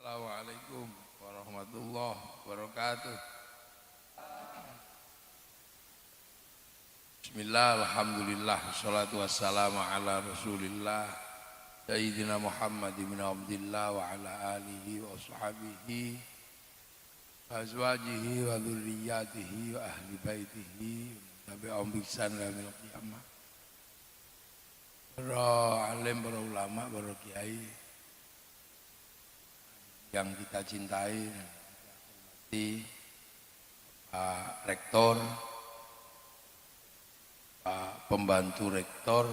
Assalamualaikum warahmatullahi wabarakatuh. Bismillah, alhamdulillah, wassalatu wassalamu ala rasulillah Sayyidina Muhammad bin Abdillah wa ala alihi wa ashabihi wa azwajihi wa dhurriyyatihi wa ahli baitihi tabi'ahum bi ihsan ila yaumil qiyamah. Para alim, para ulama, para kiai yang kita cintai, Pak Rektor, Pak Pembantu Rektor,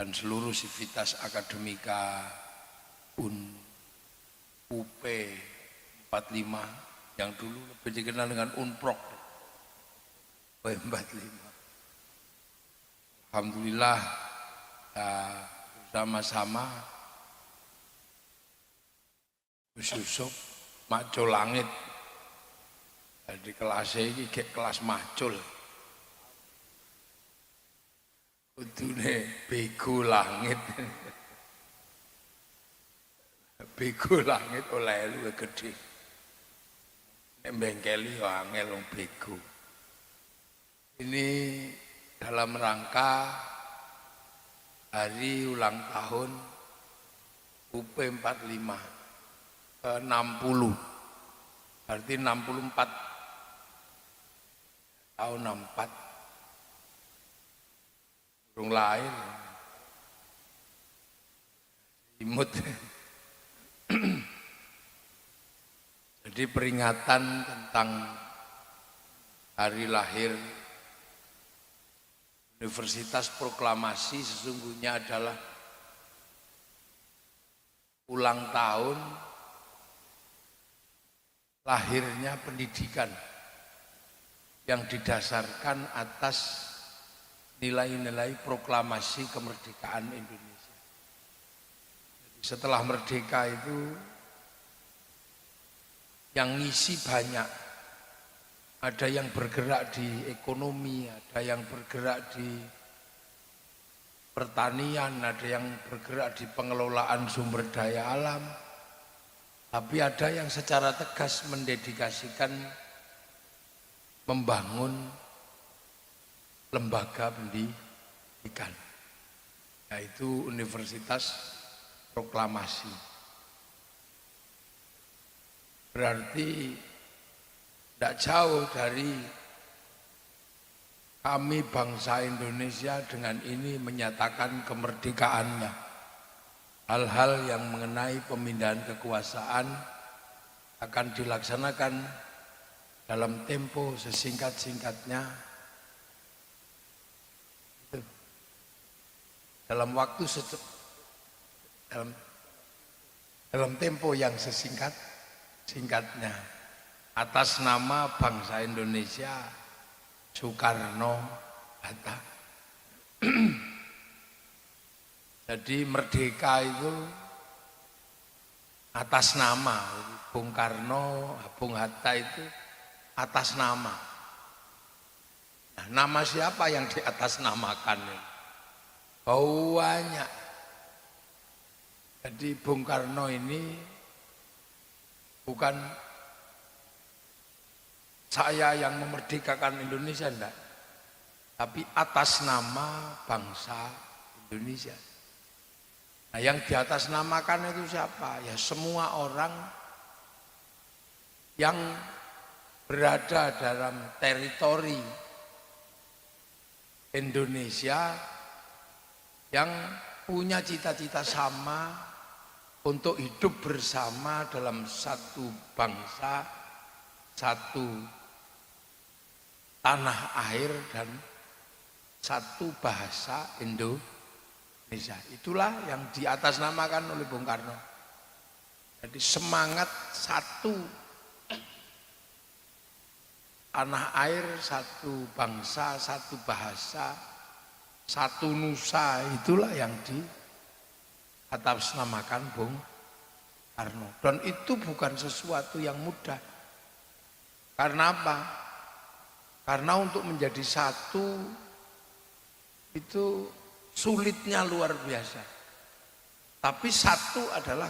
dan seluruh sivitas akademika UP 45 yang dulu lebih dikenal dengan Unprok UP 45. Alhamdulillah bersama-sama Yusuf Macul Langit. Jadi kelas ini kelas macul. Kudune bego langit. Bego langit oleh lu gede. Nek bengkeli yo angel wong bego. Ini dalam rangka hari ulang tahun UP 45 ke-60, berarti 64 tahun 64 burung lahir imut. Jadi peringatan tentang hari lahir Universitas Proklamasi sesungguhnya adalah ulang tahun lahirnya pendidikan yang didasarkan atas nilai-nilai proklamasi kemerdekaan Indonesia. Setelah merdeka itu yang ngisi banyak, ada yang bergerak di ekonomi, ada yang bergerak di pertanian, ada yang bergerak di pengelolaan sumber daya alam. Tapi ada yang secara tegas mendedikasikan membangun lembaga pendidikan, yaitu Universitas Proklamasi. Berarti tidak jauh dari kami bangsa Indonesia dengan ini menyatakan kemerdekaannya. Hal-hal yang mengenai pemindahan kekuasaan akan dilaksanakan dalam tempo sesingkat-singkatnya, dalam waktu dalam tempo yang sesingkat-singkatnya, atas nama bangsa Indonesia Soekarno-Hatta. Jadi merdeka itu atas nama, Bung Karno, Bung Hatta itu atas nama. Nah, nama siapa yang di atas namakan? Banyak. Jadi Bung Karno ini bukan saya yang memerdekakan Indonesia, enggak. Tapi atas nama bangsa Indonesia. Nah, yang di atas namakan itu siapa? Ya semua orang yang berada dalam teritori Indonesia yang punya cita-cita sama untuk hidup bersama dalam satu bangsa, satu tanah air dan satu bahasa Indonesia. Itulah yang diatasnamakan oleh Bung Karno. Jadi semangat satu tanah air, satu bangsa, satu bahasa, satu nusa, itulah yang diatasnamakan Bung Karno. Dan itu bukan sesuatu yang mudah. Karena apa? Karena untuk menjadi satu itu sulitnya luar biasa. Tapi satu adalah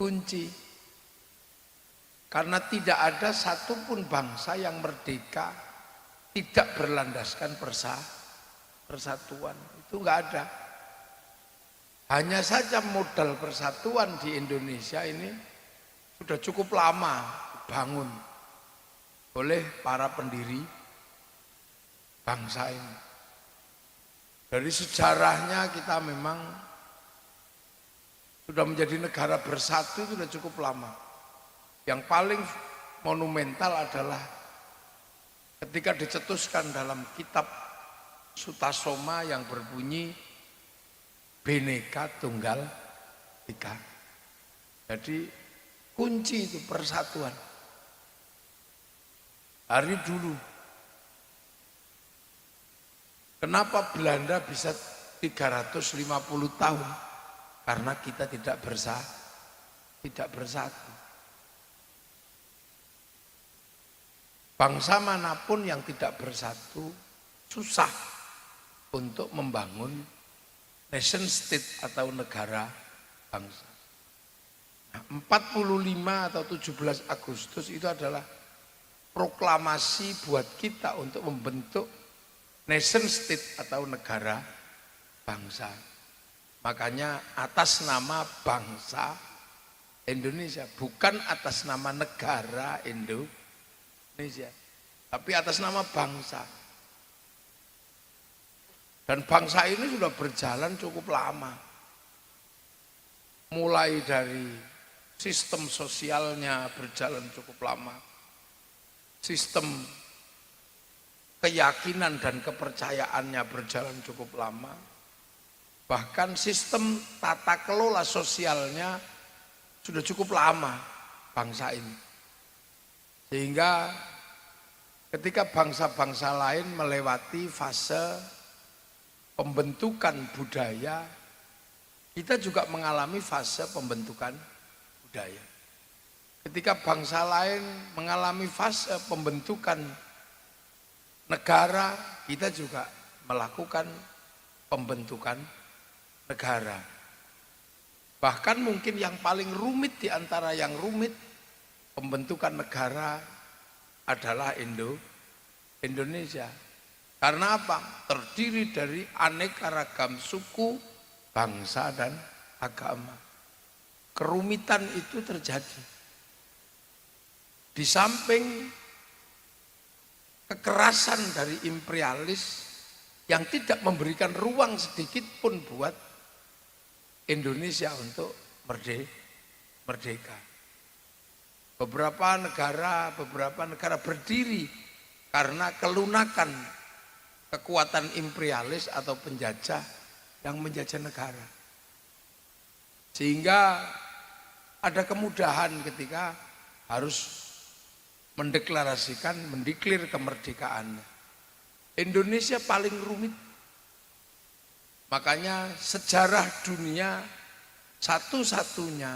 kunci. Karena tidak ada satupun bangsa yang merdeka tidak berlandaskan persatuan. Itu enggak ada. Hanya saja modal persatuan di Indonesia ini sudah cukup lama dibangun oleh para pendiri bangsa ini. Dari sejarahnya kita memang sudah menjadi negara bersatu itu sudah cukup lama. Yang paling monumental adalah ketika dicetuskan dalam kitab Sutasoma yang berbunyi Bhinneka Tunggal Ika. Jadi kunci itu persatuan. Hari dulu, kenapa Belanda bisa 350 tahun? Karena kita tidak bersatu. Bangsa manapun yang tidak bersatu susah untuk membangun nation state atau negara bangsa. Nah, 45 atau 17 Agustus itu adalah proklamasi buat kita untuk membentuk nation state atau negara bangsa. Makanya atas nama bangsa Indonesia, bukan atas nama negara Indonesia, tapi atas nama bangsa. Dan bangsa ini sudah berjalan cukup lama. Mulai dari sistem sosialnya berjalan cukup lama. Sistem keyakinan dan kepercayaannya berjalan cukup lama. Bahkan sistem tata kelola sosialnya sudah cukup lama bangsa ini. Sehingga ketika bangsa-bangsa lain melewati fase pembentukan budaya, kita juga mengalami fase pembentukan budaya. Ketika bangsa lain mengalami fase pembentukan negara, kita juga melakukan pembentukan negara. Bahkan mungkin yang paling rumit di antara yang rumit pembentukan negara adalah Indonesia. Karena apa? Terdiri dari aneka ragam suku, bangsa, dan agama. Kerumitan itu terjadi. Di samping kekerasan dari imperialis yang tidak memberikan ruang sedikit pun buat Indonesia untuk merdeka. Beberapa negara berdiri karena kelunakan kekuatan imperialis atau penjajah yang menjajah negara. Sehingga ada kemudahan ketika harus mendeklir kemerdekaannya. Indonesia paling rumit. Makanya sejarah dunia satu-satunya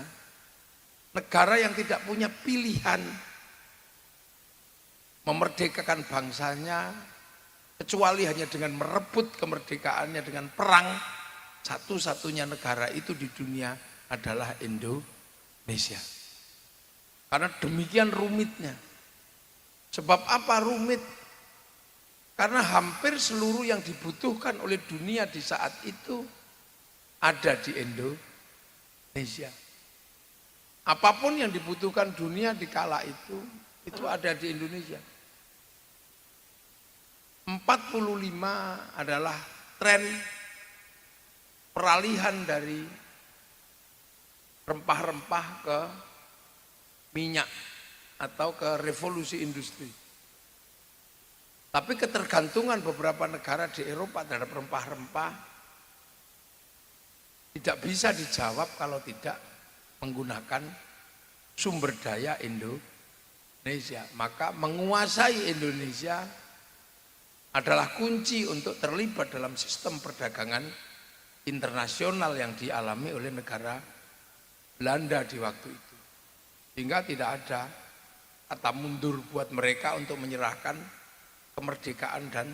negara yang tidak punya pilihan memerdekakan bangsanya kecuali hanya dengan merebut kemerdekaannya dengan perang. Satu-satunya negara itu di dunia adalah Indonesia. Karena demikian rumitnya. Sebab apa rumit? Karena hampir seluruh yang dibutuhkan oleh dunia di saat itu ada di Indonesia. Apapun yang dibutuhkan dunia di kala itu ada di Indonesia. 45 adalah tren peralihan dari rempah-rempah ke minyak atau ke revolusi industri. Tapi ketergantungan beberapa negara di Eropa terhadap rempah-rempah tidak bisa dijawab kalau tidak menggunakan sumber daya Indonesia. Maka menguasai Indonesia adalah kunci untuk terlibat dalam sistem perdagangan internasional yang dialami oleh negara Belanda di waktu itu. Sehingga tidak ada kata mundur buat mereka untuk menyerahkan kemerdekaan dan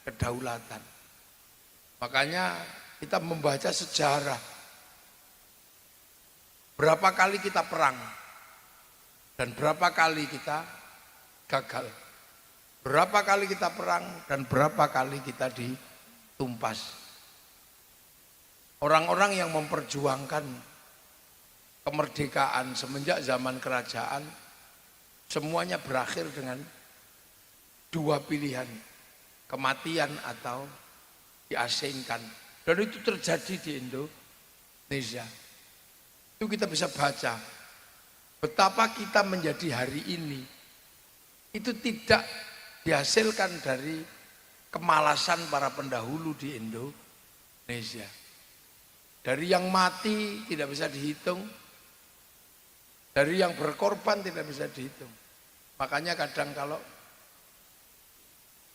kedaulatan. Makanya kita membaca sejarah Berapa kali kita perang dan berapa kali kita gagal. Berapa kali kita perang dan berapa kali kita ditumpas. Orang-orang yang memperjuangkan kemerdekaan semenjak zaman kerajaan, semuanya berakhir dengan dua pilihan, kematian atau diasingkan. Dan itu terjadi di Indonesia. Itu kita bisa baca betapa kita menjadi hari ini itu tidak dihasilkan dari kemalasan para pendahulu di Indonesia. Dari yang mati tidak bisa dihitung, dari yang berkorban tidak bisa dihitung. Makanya kadang kalau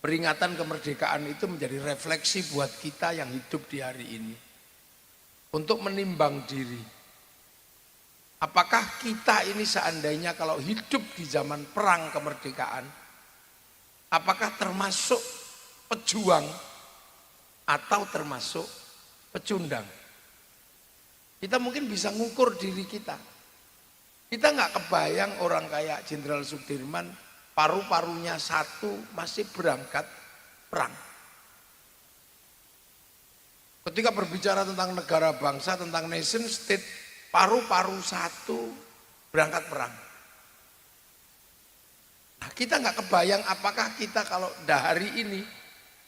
peringatan kemerdekaan itu menjadi refleksi buat kita yang hidup di hari ini. Untuk menimbang diri. Apakah kita ini seandainya kalau hidup di zaman perang kemerdekaan, apakah termasuk pejuang atau termasuk pecundang? Kita mungkin bisa ngukur diri kita. Kita nggak kebayang orang kayak Jenderal Sudirman, paru-parunya satu masih berangkat perang. Ketika berbicara tentang negara bangsa, tentang nation state, paru-paru satu berangkat perang. Nah, kita nggak kebayang apakah kita kalau hari ini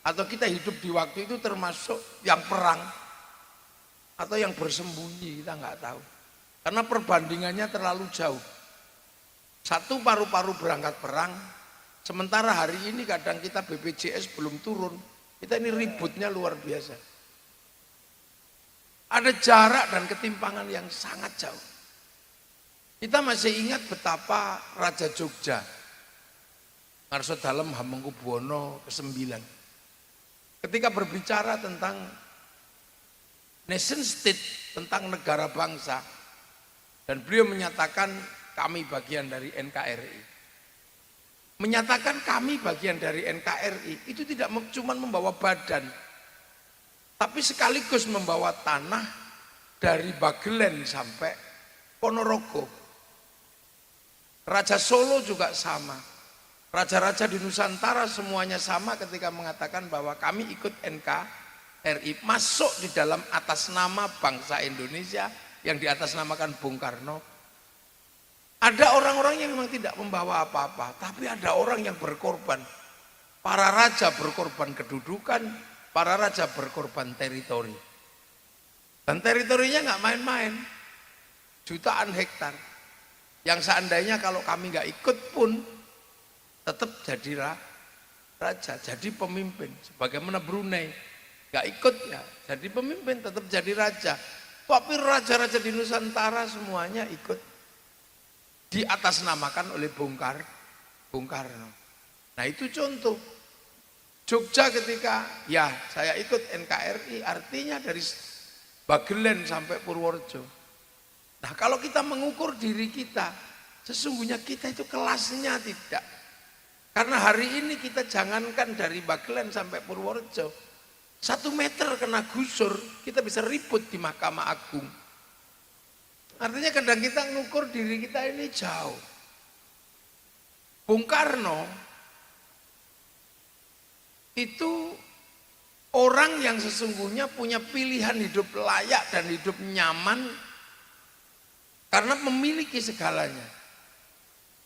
atau kita hidup di waktu itu termasuk yang perang atau yang bersembunyi, kita nggak tahu. Karena perbandingannya terlalu jauh. Satu paru-paru berangkat perang, sementara hari ini kadang kita BPJS belum turun, kita ini ributnya luar biasa. Ada jarak dan ketimpangan yang sangat jauh. Kita masih ingat betapa Raja Jogja, Ngarso Dalem Hamengkubuwono ke-9, ketika berbicara tentang nation state, tentang negara bangsa, dan beliau menyatakan kami bagian dari NKRI. Menyatakan kami bagian dari NKRI itu tidak cuma membawa badan, tapi sekaligus membawa tanah dari Bagelen sampai Ponorogo. Raja Solo juga sama. Raja-raja di Nusantara semuanya sama ketika mengatakan bahwa kami ikut NKRI, masuk di dalam atas nama bangsa Indonesia yang di atas namakan Bung Karno. Ada orang-orang yang memang tidak membawa apa-apa, tapi ada orang yang berkorban. Para raja berkorban kedudukan, para raja berkorban teritori. Dan teritorinya nggak main-main, jutaan hektar. Yang seandainya kalau kami nggak ikut pun tetap jadi raja, jadi pemimpin. Sebagaimana Brunei, nggak ikut ya, jadi pemimpin, tetap jadi raja. Tapi raja-raja di Nusantara semuanya ikut diatasnamakan oleh Bung Karno. Nah itu contoh. Jogja ketika ya saya ikut NKRI artinya dari Bagelen sampai Purworejo. Nah kalau kita mengukur diri kita, sesungguhnya kita itu kelasnya tidak. Karena hari ini kita jangankan dari Bagelen sampai Purworejo, 1 meter kena gusur, kita bisa ribut di Mahkamah Agung. Artinya kadang kita ngukur diri kita ini jauh. Bung Karno itu orang yang sesungguhnya punya pilihan hidup layak dan hidup nyaman karena memiliki segalanya.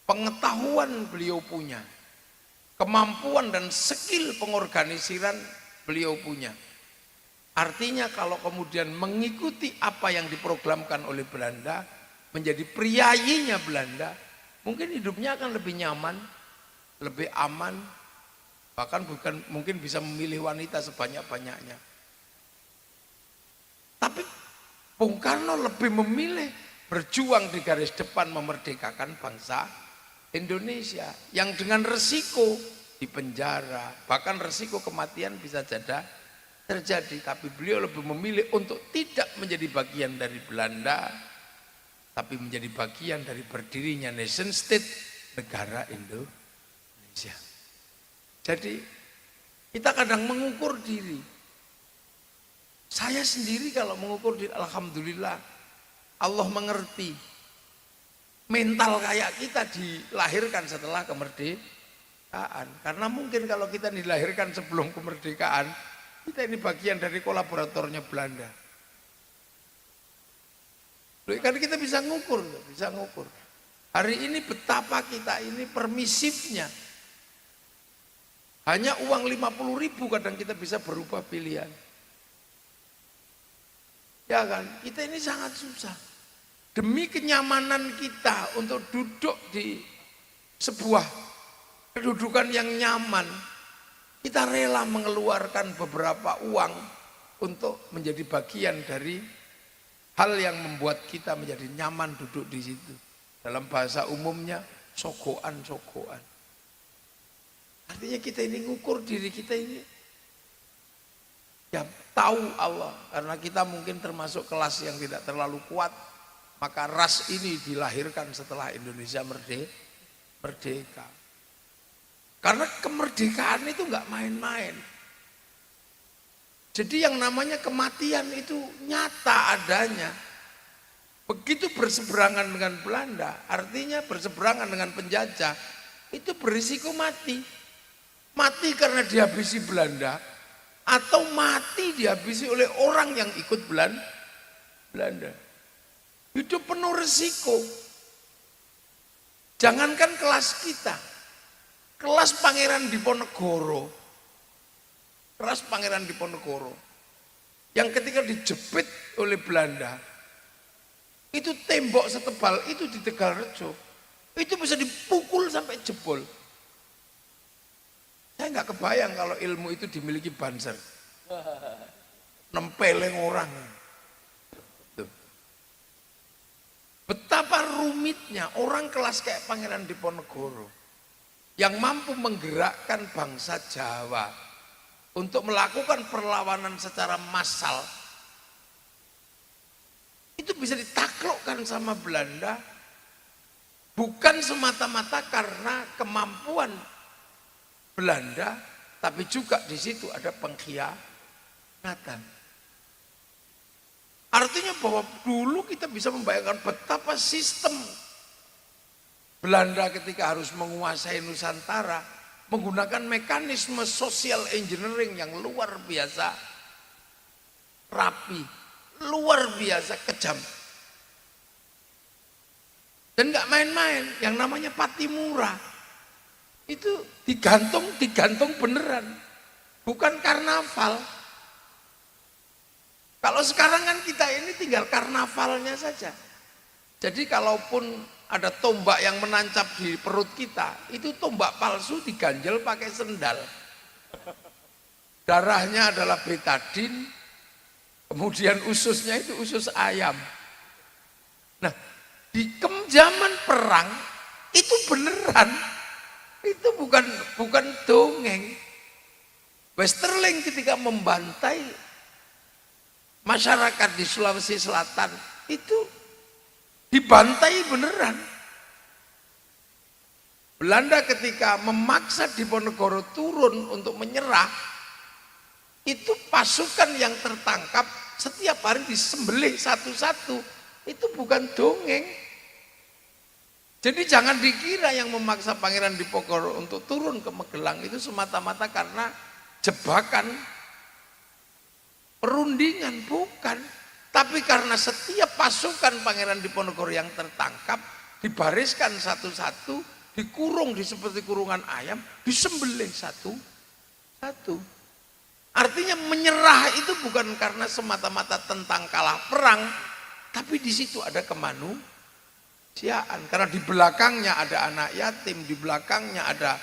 Pengetahuan beliau punya, kemampuan dan skill pengorganisiran beliau punya. Artinya kalau kemudian mengikuti apa yang diprogramkan oleh Belanda, menjadi priayinya Belanda, mungkin hidupnya akan lebih nyaman, lebih aman, bahkan mungkin bisa memilih wanita sebanyak-banyaknya. Tapi Bung Karno lebih memilih berjuang di garis depan memerdekakan bangsa Indonesia yang dengan resiko di penjara, bahkan resiko kematian bisa terjadi, tapi beliau lebih memilih untuk tidak menjadi bagian dari Belanda, tapi menjadi bagian dari berdirinya nation state, negara Indonesia. Jadi kita kadang mengukur diri. Saya sendiri kalau mengukur diri, alhamdulillah, Allah mengerti. Mental kayak kita dilahirkan setelah kemerdekaan. Karena mungkin kalau kita dilahirkan sebelum kemerdekaan, kita ini bagian dari kolaboratornya Belanda. Kan kita bisa ngukur. Hari ini betapa kita ini permisifnya. Hanya uang 50.000 kadang kita bisa berubah pilihan. Ya kan, kita ini sangat susah. Demi kenyamanan kita untuk duduk di sebuah kedudukan yang nyaman, kita rela mengeluarkan beberapa uang untuk menjadi bagian dari hal yang membuat kita menjadi nyaman duduk di situ. Dalam bahasa umumnya, sogoan-sogoan. Artinya kita ini ngukur diri kita ini, ya tahu Allah, karena kita mungkin termasuk kelas yang tidak terlalu kuat. Maka ras ini dilahirkan setelah Indonesia merdeka. Karena kemerdekaan itu nggak main-main. Jadi yang namanya kematian itu nyata adanya. Begitu berseberangan dengan Belanda, artinya berseberangan dengan penjajah, itu berisiko mati. Mati karena dihabisi Belanda, atau mati dihabisi oleh orang yang ikut Belanda. Hidup penuh resiko. Jangankan kelas kita, kelas Pangeran Diponegoro, yang ketika dijepit oleh Belanda, itu tembok setebal itu di Tegalrejo, itu bisa dipukul sampai jebol. Saya nggak kebayang kalau ilmu itu dimiliki Banser, nempeleng orang. Betapa rumitnya orang kelas kayak Pangeran Diponegoro yang mampu menggerakkan bangsa Jawa untuk melakukan perlawanan secara massal, itu bisa ditaklukkan sama Belanda bukan semata-mata karena kemampuan Belanda, tapi juga di situ ada pengkhianatan. Artinya bahwa dulu kita bisa membayangkan betapa sistem Belanda ketika harus menguasai Nusantara menggunakan mekanisme social engineering yang luar biasa rapi, luar biasa kejam. Dan nggak main-main, yang namanya Patimura itu digantung beneran, bukan karnaval. Kalau sekarang kan kita ini tinggal karnavalnya saja. Jadi kalaupun ada tombak yang menancap di perut kita, itu tombak palsu diganjel pakai sendal. Darahnya adalah betadin, kemudian ususnya itu usus ayam. Nah, di zaman perang itu beneran, itu bukan dongeng. Westerling ketika membantai masyarakat di Sulawesi Selatan itu dibantai beneran. Belanda ketika memaksa Diponegoro turun untuk menyerah, itu pasukan yang tertangkap setiap hari disembelih satu-satu. Itu bukan dongeng. Jadi jangan dikira yang memaksa Pangeran Diponegoro untuk turun ke Magelang itu semata-mata karena jebakan, perundingan, bukan. Tapi karena setiap pasukan Pangeran Diponegoro yang tertangkap dibariskan satu-satu, dikurung di seperti kurungan ayam, disembelih satu-satu. Artinya menyerah itu bukan karena semata-mata tentang kalah perang, tapi di situ ada kemanusiaan. Karena di belakangnya ada anak yatim, di belakangnya ada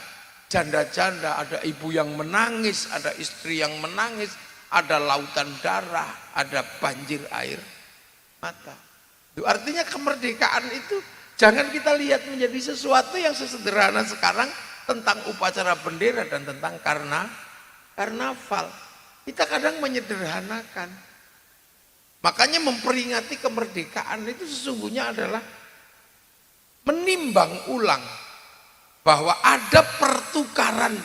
janda-janda, ada ibu yang menangis, ada istri yang menangis, ada lautan darah, ada banjir air mata. Itu artinya kemerdekaan itu jangan kita lihat menjadi sesuatu yang sesederhana sekarang tentang upacara bendera dan tentang karnaval. Kita kadang menyederhanakan. Makanya memperingati kemerdekaan itu sesungguhnya adalah menimbang ulang bahwa ada pertukaran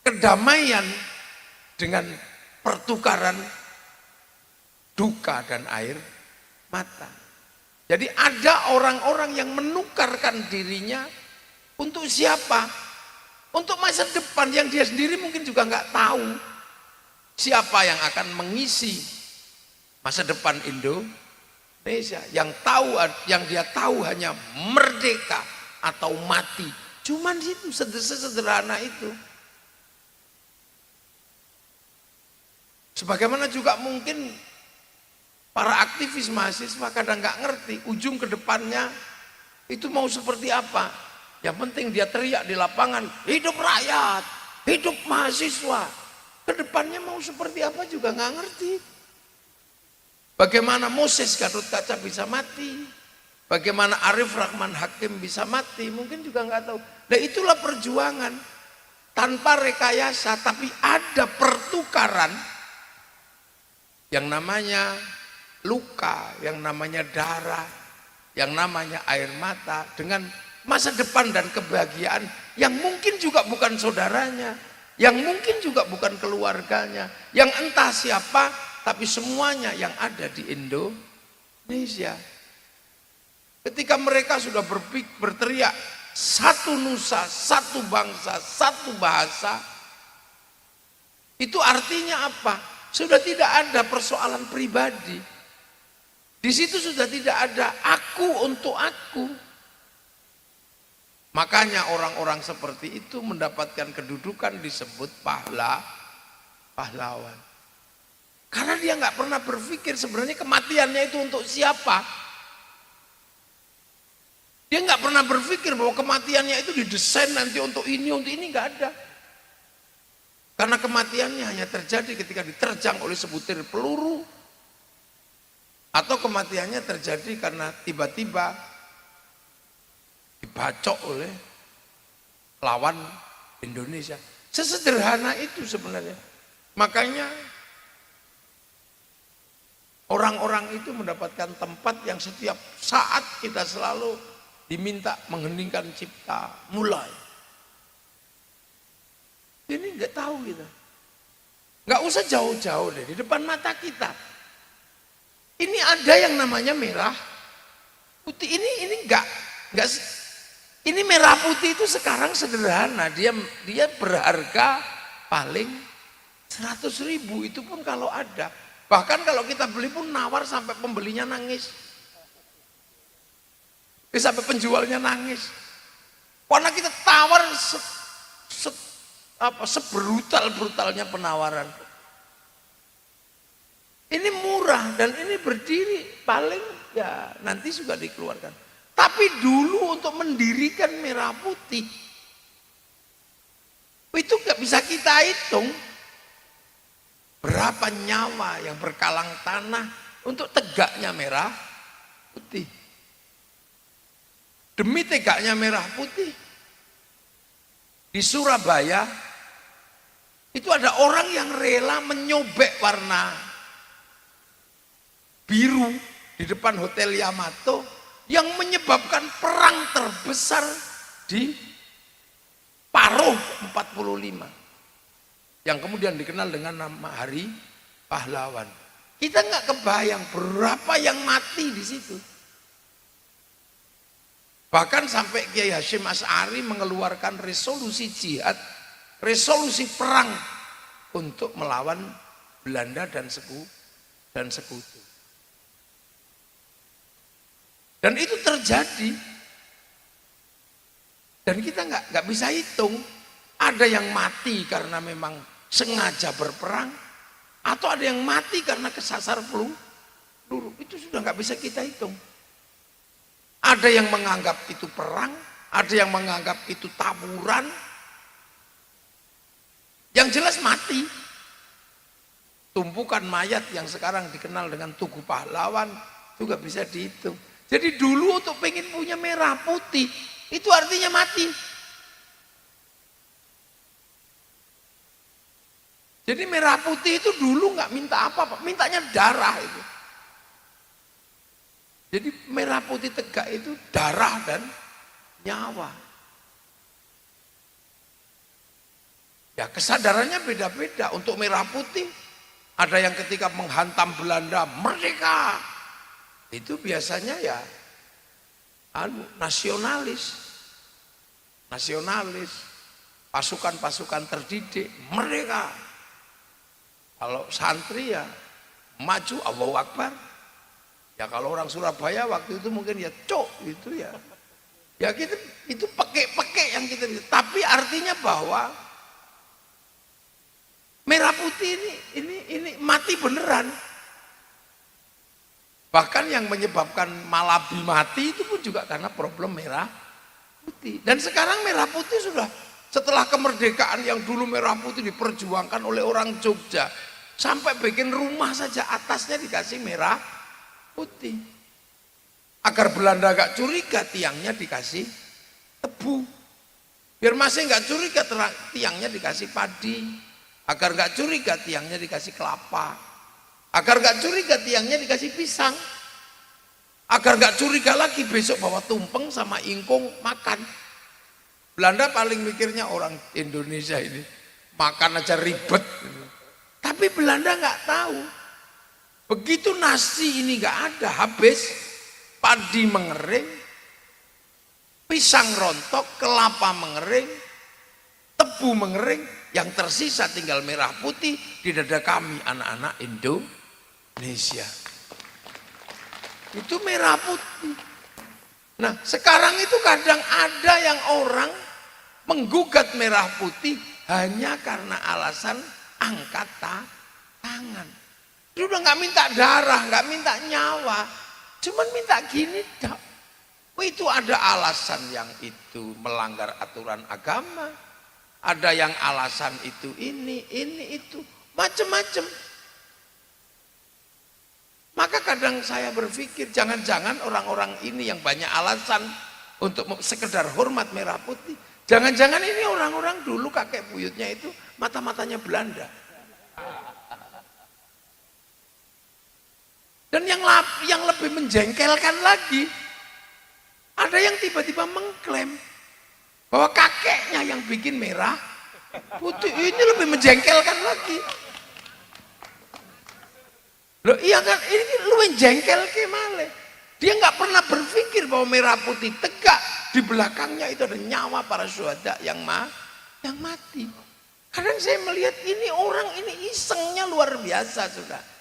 kedamaian dengan pertukaran duka dan air mata. Jadi ada orang-orang yang menukarkan dirinya untuk siapa? Untuk masa depan yang dia sendiri mungkin juga nggak tahu siapa yang akan mengisi masa depan Indonesia. Yang dia tahu hanya merdeka atau mati. Cuman itu sederhana itu. Sebagaimana juga mungkin para aktivis mahasiswa kadang nggak ngerti ujung ke depannya itu mau seperti apa. Yang penting dia teriak di lapangan, hidup rakyat, hidup mahasiswa. Ke depannya mau seperti apa juga nggak ngerti. Bagaimana Moses Gatot Kaca bisa mati, bagaimana Arif Rahman Hakim bisa mati, mungkin juga nggak tahu. Nah itulah perjuangan tanpa rekayasa, tapi ada pertukaran yang namanya luka, yang namanya darah, yang namanya air mata dengan masa depan dan kebahagiaan yang mungkin juga bukan saudaranya, yang mungkin juga bukan keluarganya, yang entah siapa, tapi semuanya yang ada di Indonesia. Ketika mereka sudah berteriak satu nusa, satu bangsa, satu bahasa, itu artinya apa? Sudah tidak ada persoalan pribadi. Di situ sudah tidak ada aku untuk aku. Makanya orang-orang seperti itu mendapatkan kedudukan disebut pahlawan. Karena dia nggak pernah berpikir sebenarnya kematiannya itu untuk siapa. Dia nggak pernah berpikir bahwa kematiannya itu didesain nanti untuk ini nggak ada. Karena kematiannya hanya terjadi ketika diterjang oleh sebutir peluru. Atau kematiannya terjadi karena tiba-tiba dibacok oleh lawan Indonesia. Sesederhana itu sebenarnya. Makanya orang-orang itu mendapatkan tempat yang setiap saat kita selalu diminta mengheningkan cipta, mulai. Ini nggak tahu kita. Nggak usah jauh-jauh deh, di depan mata kita. Ini ada yang namanya merah putih. Ini enggak ini merah putih itu sekarang sederhana. Dia berharga paling 100.000 itu pun kalau ada. Bahkan kalau kita beli pun nawar sampai pembelinya nangis. Sampai penjualnya nangis. Karena kita tawar sebrutal-brutalnya penawaran. Ini murah dan ini berdiri paling ya nanti sudah dikeluarkan. Tapi dulu untuk mendirikan merah putih itu gak bisa kita hitung berapa nyawa yang berkalang tanah untuk tegaknya merah putih. Demi tegaknya merah putih di Surabaya itu ada orang yang rela menyobek warna biru di depan Hotel Yamato yang menyebabkan perang terbesar di Paroh 45 yang kemudian dikenal dengan nama Hari Pahlawan. Kita nggak kebayang berapa yang mati di situ. Bahkan sampai Kiai Hasyim Asy'ari mengeluarkan resolusi jihad, resolusi perang untuk melawan Belanda dan sekutu. Dan itu terjadi. Dan kita nggak bisa hitung. Ada yang mati karena memang sengaja berperang, atau ada yang mati karena kesasar peluru. Itu sudah nggak bisa kita hitung. Ada yang menganggap itu perang, ada yang menganggap itu taburan. Yang jelas mati. Tumpukan mayat yang sekarang dikenal dengan Tugu Pahlawan juga bisa dihitung. Jadi dulu untuk pengen punya merah putih, itu artinya mati. Jadi merah putih itu dulu nggak minta apa-apa, mintanya darah itu. Jadi merah putih tegak itu darah dan nyawa. Ya kesadarannya beda-beda. Untuk merah putih, ada yang ketika menghantam Belanda, merdeka. itu biasanya ya nasionalis, pasukan-pasukan terdidik, mereka. Kalau santri ya maju, Allahu Akbar. Ya kalau orang Surabaya waktu itu mungkin ya cok gitu ya. Ya kita itu pakai yang kita. Tapi artinya bahwa merah putih ini mati beneran. Bahkan yang menyebabkan Malabi mati itu pun juga karena problem merah putih. Dan sekarang merah putih sudah setelah kemerdekaan yang dulu merah putih diperjuangkan oleh orang Jogja, sampai bikin rumah saja atasnya dikasih merah putih. Agar Belanda gak curiga, tiangnya dikasih tebu. Biar masih gak curiga, tiangnya dikasih padi. Agar gak curiga, tiangnya dikasih kelapa. Agar gak curiga, tiangnya dikasih pisang. Agar gak curiga lagi besok bawa tumpeng sama ingkung makan. Belanda paling mikirnya orang Indonesia ini makan aja ribet. Tapi Belanda gak tahu. Begitu nasi ini gak ada, habis, padi mengering, pisang rontok, kelapa mengering, tebu mengering, yang tersisa tinggal merah putih di dada kami anak-anak Indonesia. Itu merah putih. Nah sekarang itu kadang ada yang orang menggugat merah putih hanya karena alasan angkat tangan. Dia udah nggak minta darah, nggak minta nyawa, cuman minta gini dak. Itu ada alasan yang itu melanggar aturan agama, ada yang alasan itu ini itu, macem-macem. Maka kadang saya berpikir jangan-jangan orang-orang ini yang banyak alasan untuk sekedar hormat merah putih, jangan-jangan ini orang-orang dulu kakek buyutnya itu mata-matanya Belanda. Dan yang lebih menjengkelkan lagi, ada yang tiba-tiba mengklaim bahwa kakeknya yang bikin merah putih. Ini lebih menjengkelkan lagi. Loh iya kan, ini lu menjengkel gimana? Dia nggak pernah berpikir bahwa merah putih tegak, di belakangnya itu ada nyawa para syuhada yang mati. Kadang saya melihat ini orang ini isengnya luar biasa sudah.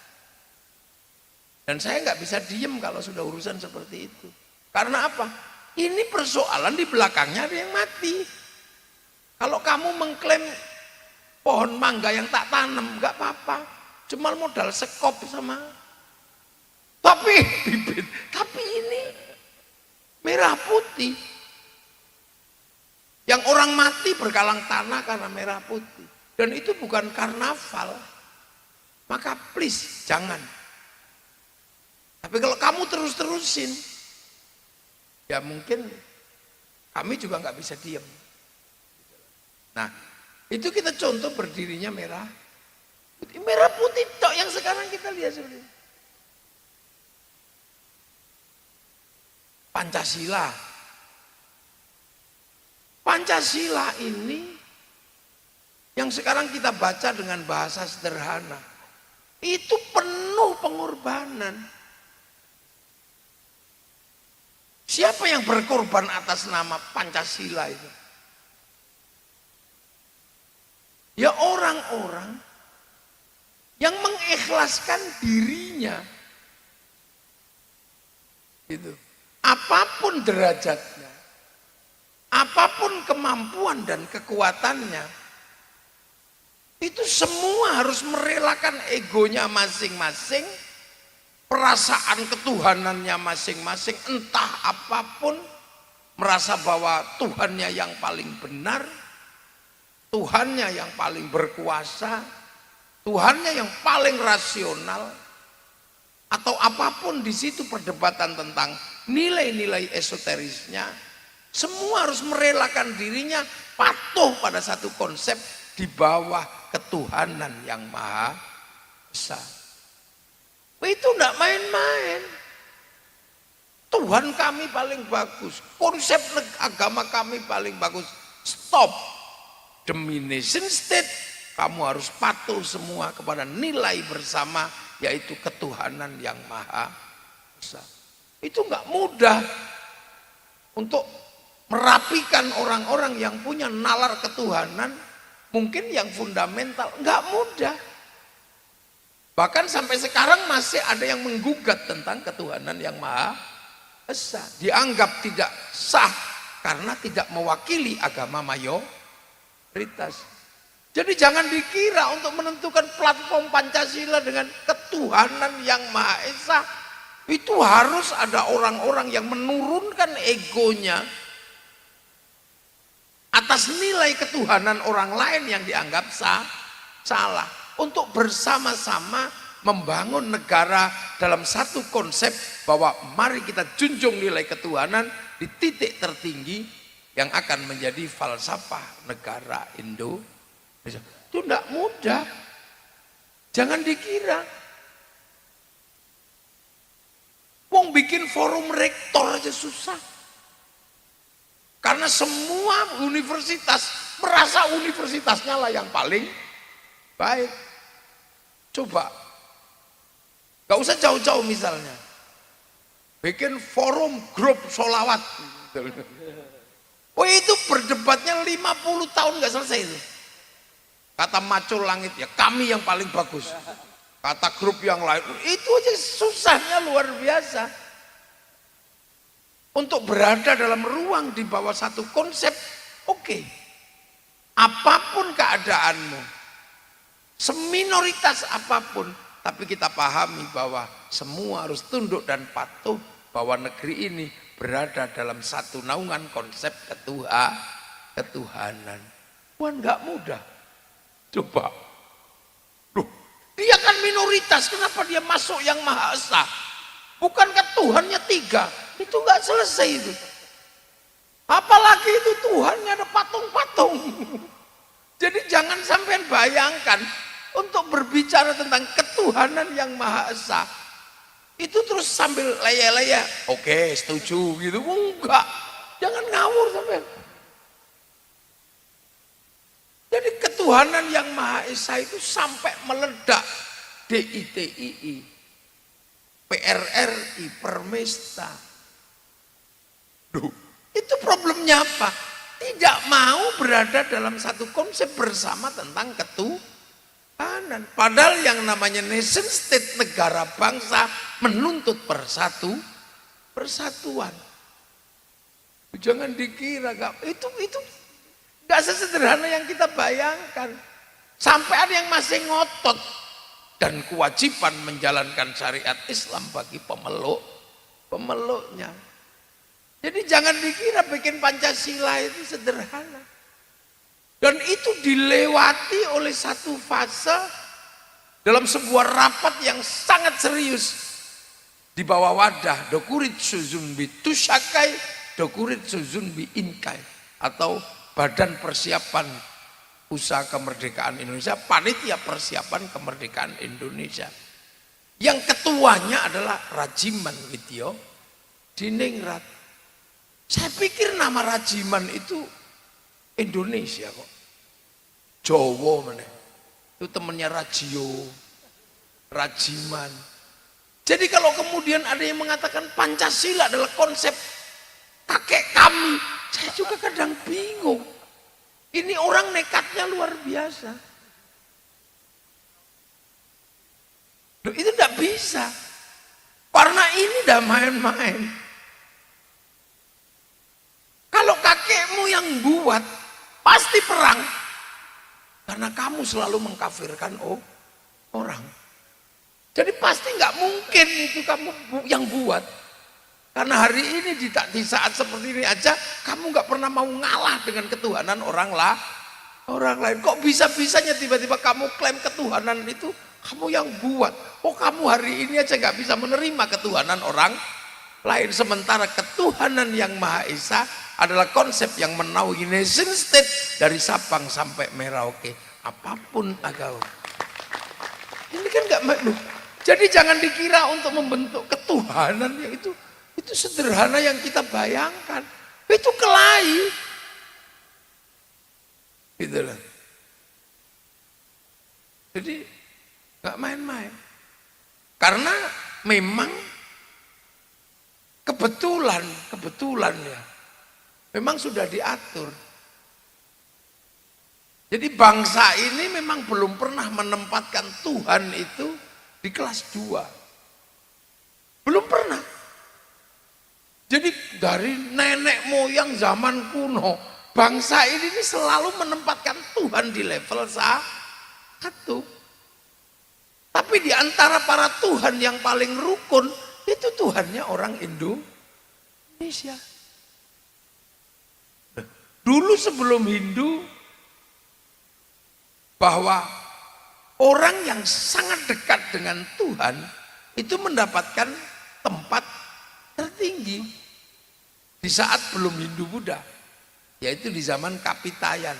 Dan saya nggak bisa diem kalau sudah urusan seperti itu. Karena apa? Ini persoalan di belakangnya ada yang mati. Kalau kamu mengklaim pohon mangga yang tak tanam, nggak apa-apa. Cuma modal sekop sama. Tapi bibit. Tapi ini merah putih. Yang orang mati berkalang tanah karena merah putih. Dan itu bukan karnaval. Maka please jangan. Tapi kalau kamu terus-terusin, ya mungkin kami juga nggak bisa diam. Nah, itu kita contoh berdirinya merah putih. Merah putih tok yang sekarang kita lihat sudah. Pancasila. Pancasila ini yang sekarang kita baca dengan bahasa sederhana, itu penuh pengorbanan. Siapa yang berkorban atas nama Pancasila itu? Ya orang-orang yang mengikhlaskan dirinya. Gitu. Apapun derajatnya, apapun kemampuan dan kekuatannya, itu semua harus merelakan egonya masing-masing, perasaan ketuhanannya masing-masing, entah apapun, merasa bahwa Tuhannya yang paling benar, Tuhannya yang paling berkuasa, Tuhannya yang paling rasional, atau apapun di situ perdebatan tentang nilai-nilai esoterisnya, semua harus merelakan dirinya patuh pada satu konsep di bawah ketuhanan yang maha besar. Itu enggak main-main. Tuhan kami paling bagus, konsep agama kami paling bagus. Stop. Domination state, kamu harus patuh semua kepada nilai bersama, yaitu ketuhanan yang maha besar. Itu nggak mudah untuk merapikan orang-orang yang punya nalar ketuhanan, mungkin yang fundamental, nggak mudah. Bahkan sampai sekarang masih ada yang menggugat tentang ketuhanan yang Maha Esa, dianggap tidak sah karena tidak mewakili agama mayoritas. Jadi jangan dikira untuk menentukan platform Pancasila dengan ketuhanan yang Maha Esa itu harus ada orang-orang yang menurunkan egonya atas nilai ketuhanan orang lain yang dianggap salah, untuk bersama-sama membangun negara dalam satu konsep bahwa mari kita junjung nilai ketuhanan di titik tertinggi yang akan menjadi falsafah negara Indonesia. Itu tidak mudah, jangan dikira. Wong bikin forum rektor aja susah. Karena semua universitas merasa universitasnya lah yang paling baik. Coba, gak usah jauh-jauh misalnya, bikin forum grup sholawat. Oh itu berdebatnya 50 tahun gak selesai itu. Kata Macul Langit, ya kami yang paling bagus. Kata grup yang lain, itu aja susahnya luar biasa. Untuk berada dalam ruang di bawah satu konsep, oke. Apapun keadaanmu, seminoritas apapun, tapi kita pahami bahwa semua harus tunduk dan patuh bahwa negeri ini berada dalam satu naungan konsep ketuhanan. Wah, nggak mudah. Coba, loh, dia kan minoritas, kenapa dia masuk yang Maha Esa? Bukankah Tuhannya 3? Itu nggak selesai itu. Apalagi itu Tuhannya ada patung-patung. Jadi jangan sampai bayangkan untuk berbicara tentang ketuhanan yang Maha Esa itu terus sambil leye-leye, oke, setuju gitu. Enggak, jangan ngawur sampai. Jadi ketuhanan yang Maha Esa itu sampai meledak DITII, PRRI, Permesta. Duh, itu problemnya apa? Tidak mau berada dalam satu konsep bersama tentang ketuhanan. Padahal yang namanya nation state, negara bangsa, menuntut persatuan. Jangan dikira itu gak sesederhana yang kita bayangkan. Sampai ada yang masih ngotot dan kewajiban menjalankan syariat Islam bagi pemeluknya. Jadi jangan dikira bikin Pancasila itu sederhana. Dan itu dilewati oleh satu fase dalam sebuah rapat yang sangat serius di bawah wadah Dokurit Suzumbi Tushakai, Dokurit Suzumbi Inkai, atau Badan Persiapan Usaha Kemerdekaan Indonesia, Panitia Persiapan Kemerdekaan Indonesia. Yang ketuanya adalah Rajiman Widyo Diningrat. Saya pikir nama Rajiman itu Indonesia kok. Jawa mana? Itu temennya Rajio, Rajiman. Jadi kalau kemudian ada yang mengatakan Pancasila adalah konsep kakek kami, saya juga kadang bingung. Ini orang nekatnya luar biasa. Loh, itu tidak bisa. Karena ini udah main-main. Kalau kakekmu yang buat, pasti perang. Karena kamu selalu mengkafirkan orang. Jadi pasti nggak mungkin itu kamu yang buat. Karena hari ini di saat seperti ini aja, kamu nggak pernah mau ngalah dengan ketuhanan orang lain. Kok bisa-bisanya tiba-tiba kamu klaim ketuhanan itu kamu yang buat. Oh kamu hari ini aja nggak bisa menerima ketuhanan orang lain. Sementara ketuhanan yang Maha Esa adalah konsep yang menaungi nation state dari Sabang sampai Merauke, apapun agama. Ini kan nggak makhluk. Jadi jangan dikira untuk membentuk ketuhanan yang itu sederhana yang kita bayangkan. Itu kelahi. Gitu lah. Jadi nggak main-main. Karena memang kebetulan ya. Memang sudah diatur. Jadi bangsa ini memang belum pernah menempatkan Tuhan itu di kelas 2. Belum pernah. Jadi dari nenek moyang zaman kuno, bangsa ini selalu menempatkan Tuhan di level 1. Tapi di antara para Tuhan yang paling rukun, itu Tuhannya orang Indonesia. Dulu sebelum Hindu, bahwa orang yang sangat dekat dengan Tuhan itu mendapatkan tempat tertinggi di saat belum Hindu Buddha, yaitu di zaman Kapitayan.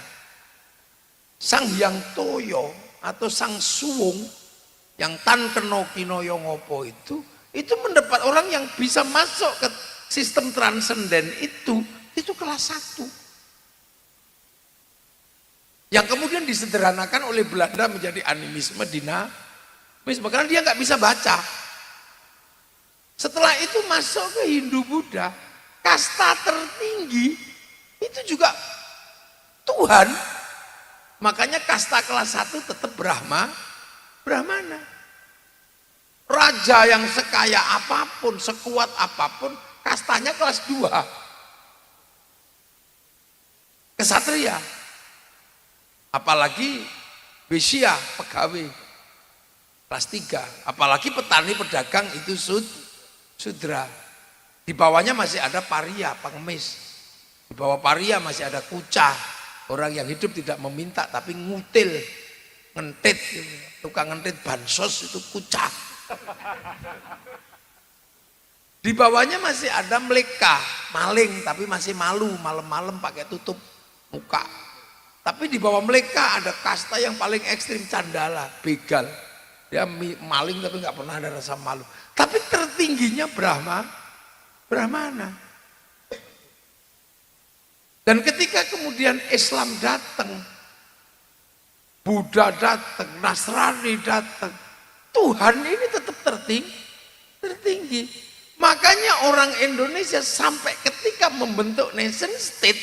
Sang Hyang Toyo atau Sang Suwung yang Tan Keno Kinoyo Ngopo itu mendapat orang yang bisa masuk ke sistem transenden itu kelas 1. Yang kemudian disederhanakan oleh Belanda menjadi animisme, dinamisme, karena dia nggak bisa baca. Setelah itu masuk ke Hindu Buddha, kasta tertinggi itu juga Tuhan. Makanya kasta kelas 1 tetap Brahmana. Raja yang sekaya apapun, sekuat apapun, kastanya kelas 2. Kesatria. Apalagi Besya, pegawai kelas 3. Apalagi petani pedagang itu sudra. Di bawahnya masih ada paria, pengemis. Di bawah paria masih ada kucah, orang yang hidup tidak meminta tapi ngutil, ngentit, tukang ngentit bansos itu kucah. Di bawahnya masih ada meleka, maling tapi masih malu, malam-malam pakai tutup muka. Tapi di bawah mereka ada kasta yang paling ekstrim, candala, begal. Dia maling tapi nggak pernah ada rasa malu. Tapi tertingginya Brahmana. Dan ketika kemudian Islam datang, Buddha datang, Nasrani datang, Tuhan ini tetap tertinggi. Makanya orang Indonesia sampai ketika membentuk nation state,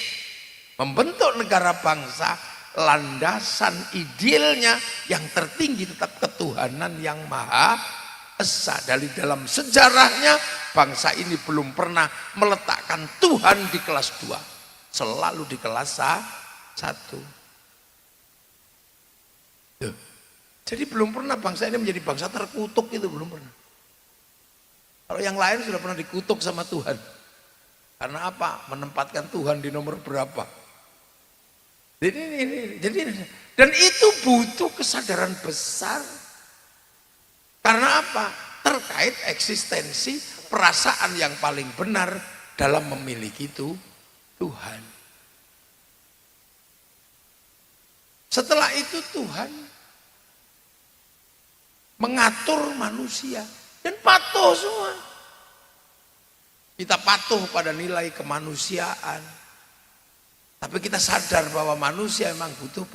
membentuk negara bangsa, landasan idealnya yang tertinggi tetap ketuhanan yang Maha Esa. Dari dalam sejarahnya bangsa ini belum pernah meletakkan Tuhan di kelas 2, selalu di kelas 1. Jadi belum pernah bangsa ini menjadi bangsa terkutuk, itu belum pernah. Kalau yang lain sudah pernah dikutuk sama Tuhan. Karena apa? Menempatkan Tuhan di nomor berapa? Dan itu butuh kesadaran besar. Karena apa? Terkait eksistensi perasaan yang paling benar dalam memiliki Tuhan. Setelah itu Tuhan mengatur manusia dan patuh semua. Kita patuh pada nilai kemanusiaan. Tapi kita sadar bahwa manusia memang butuh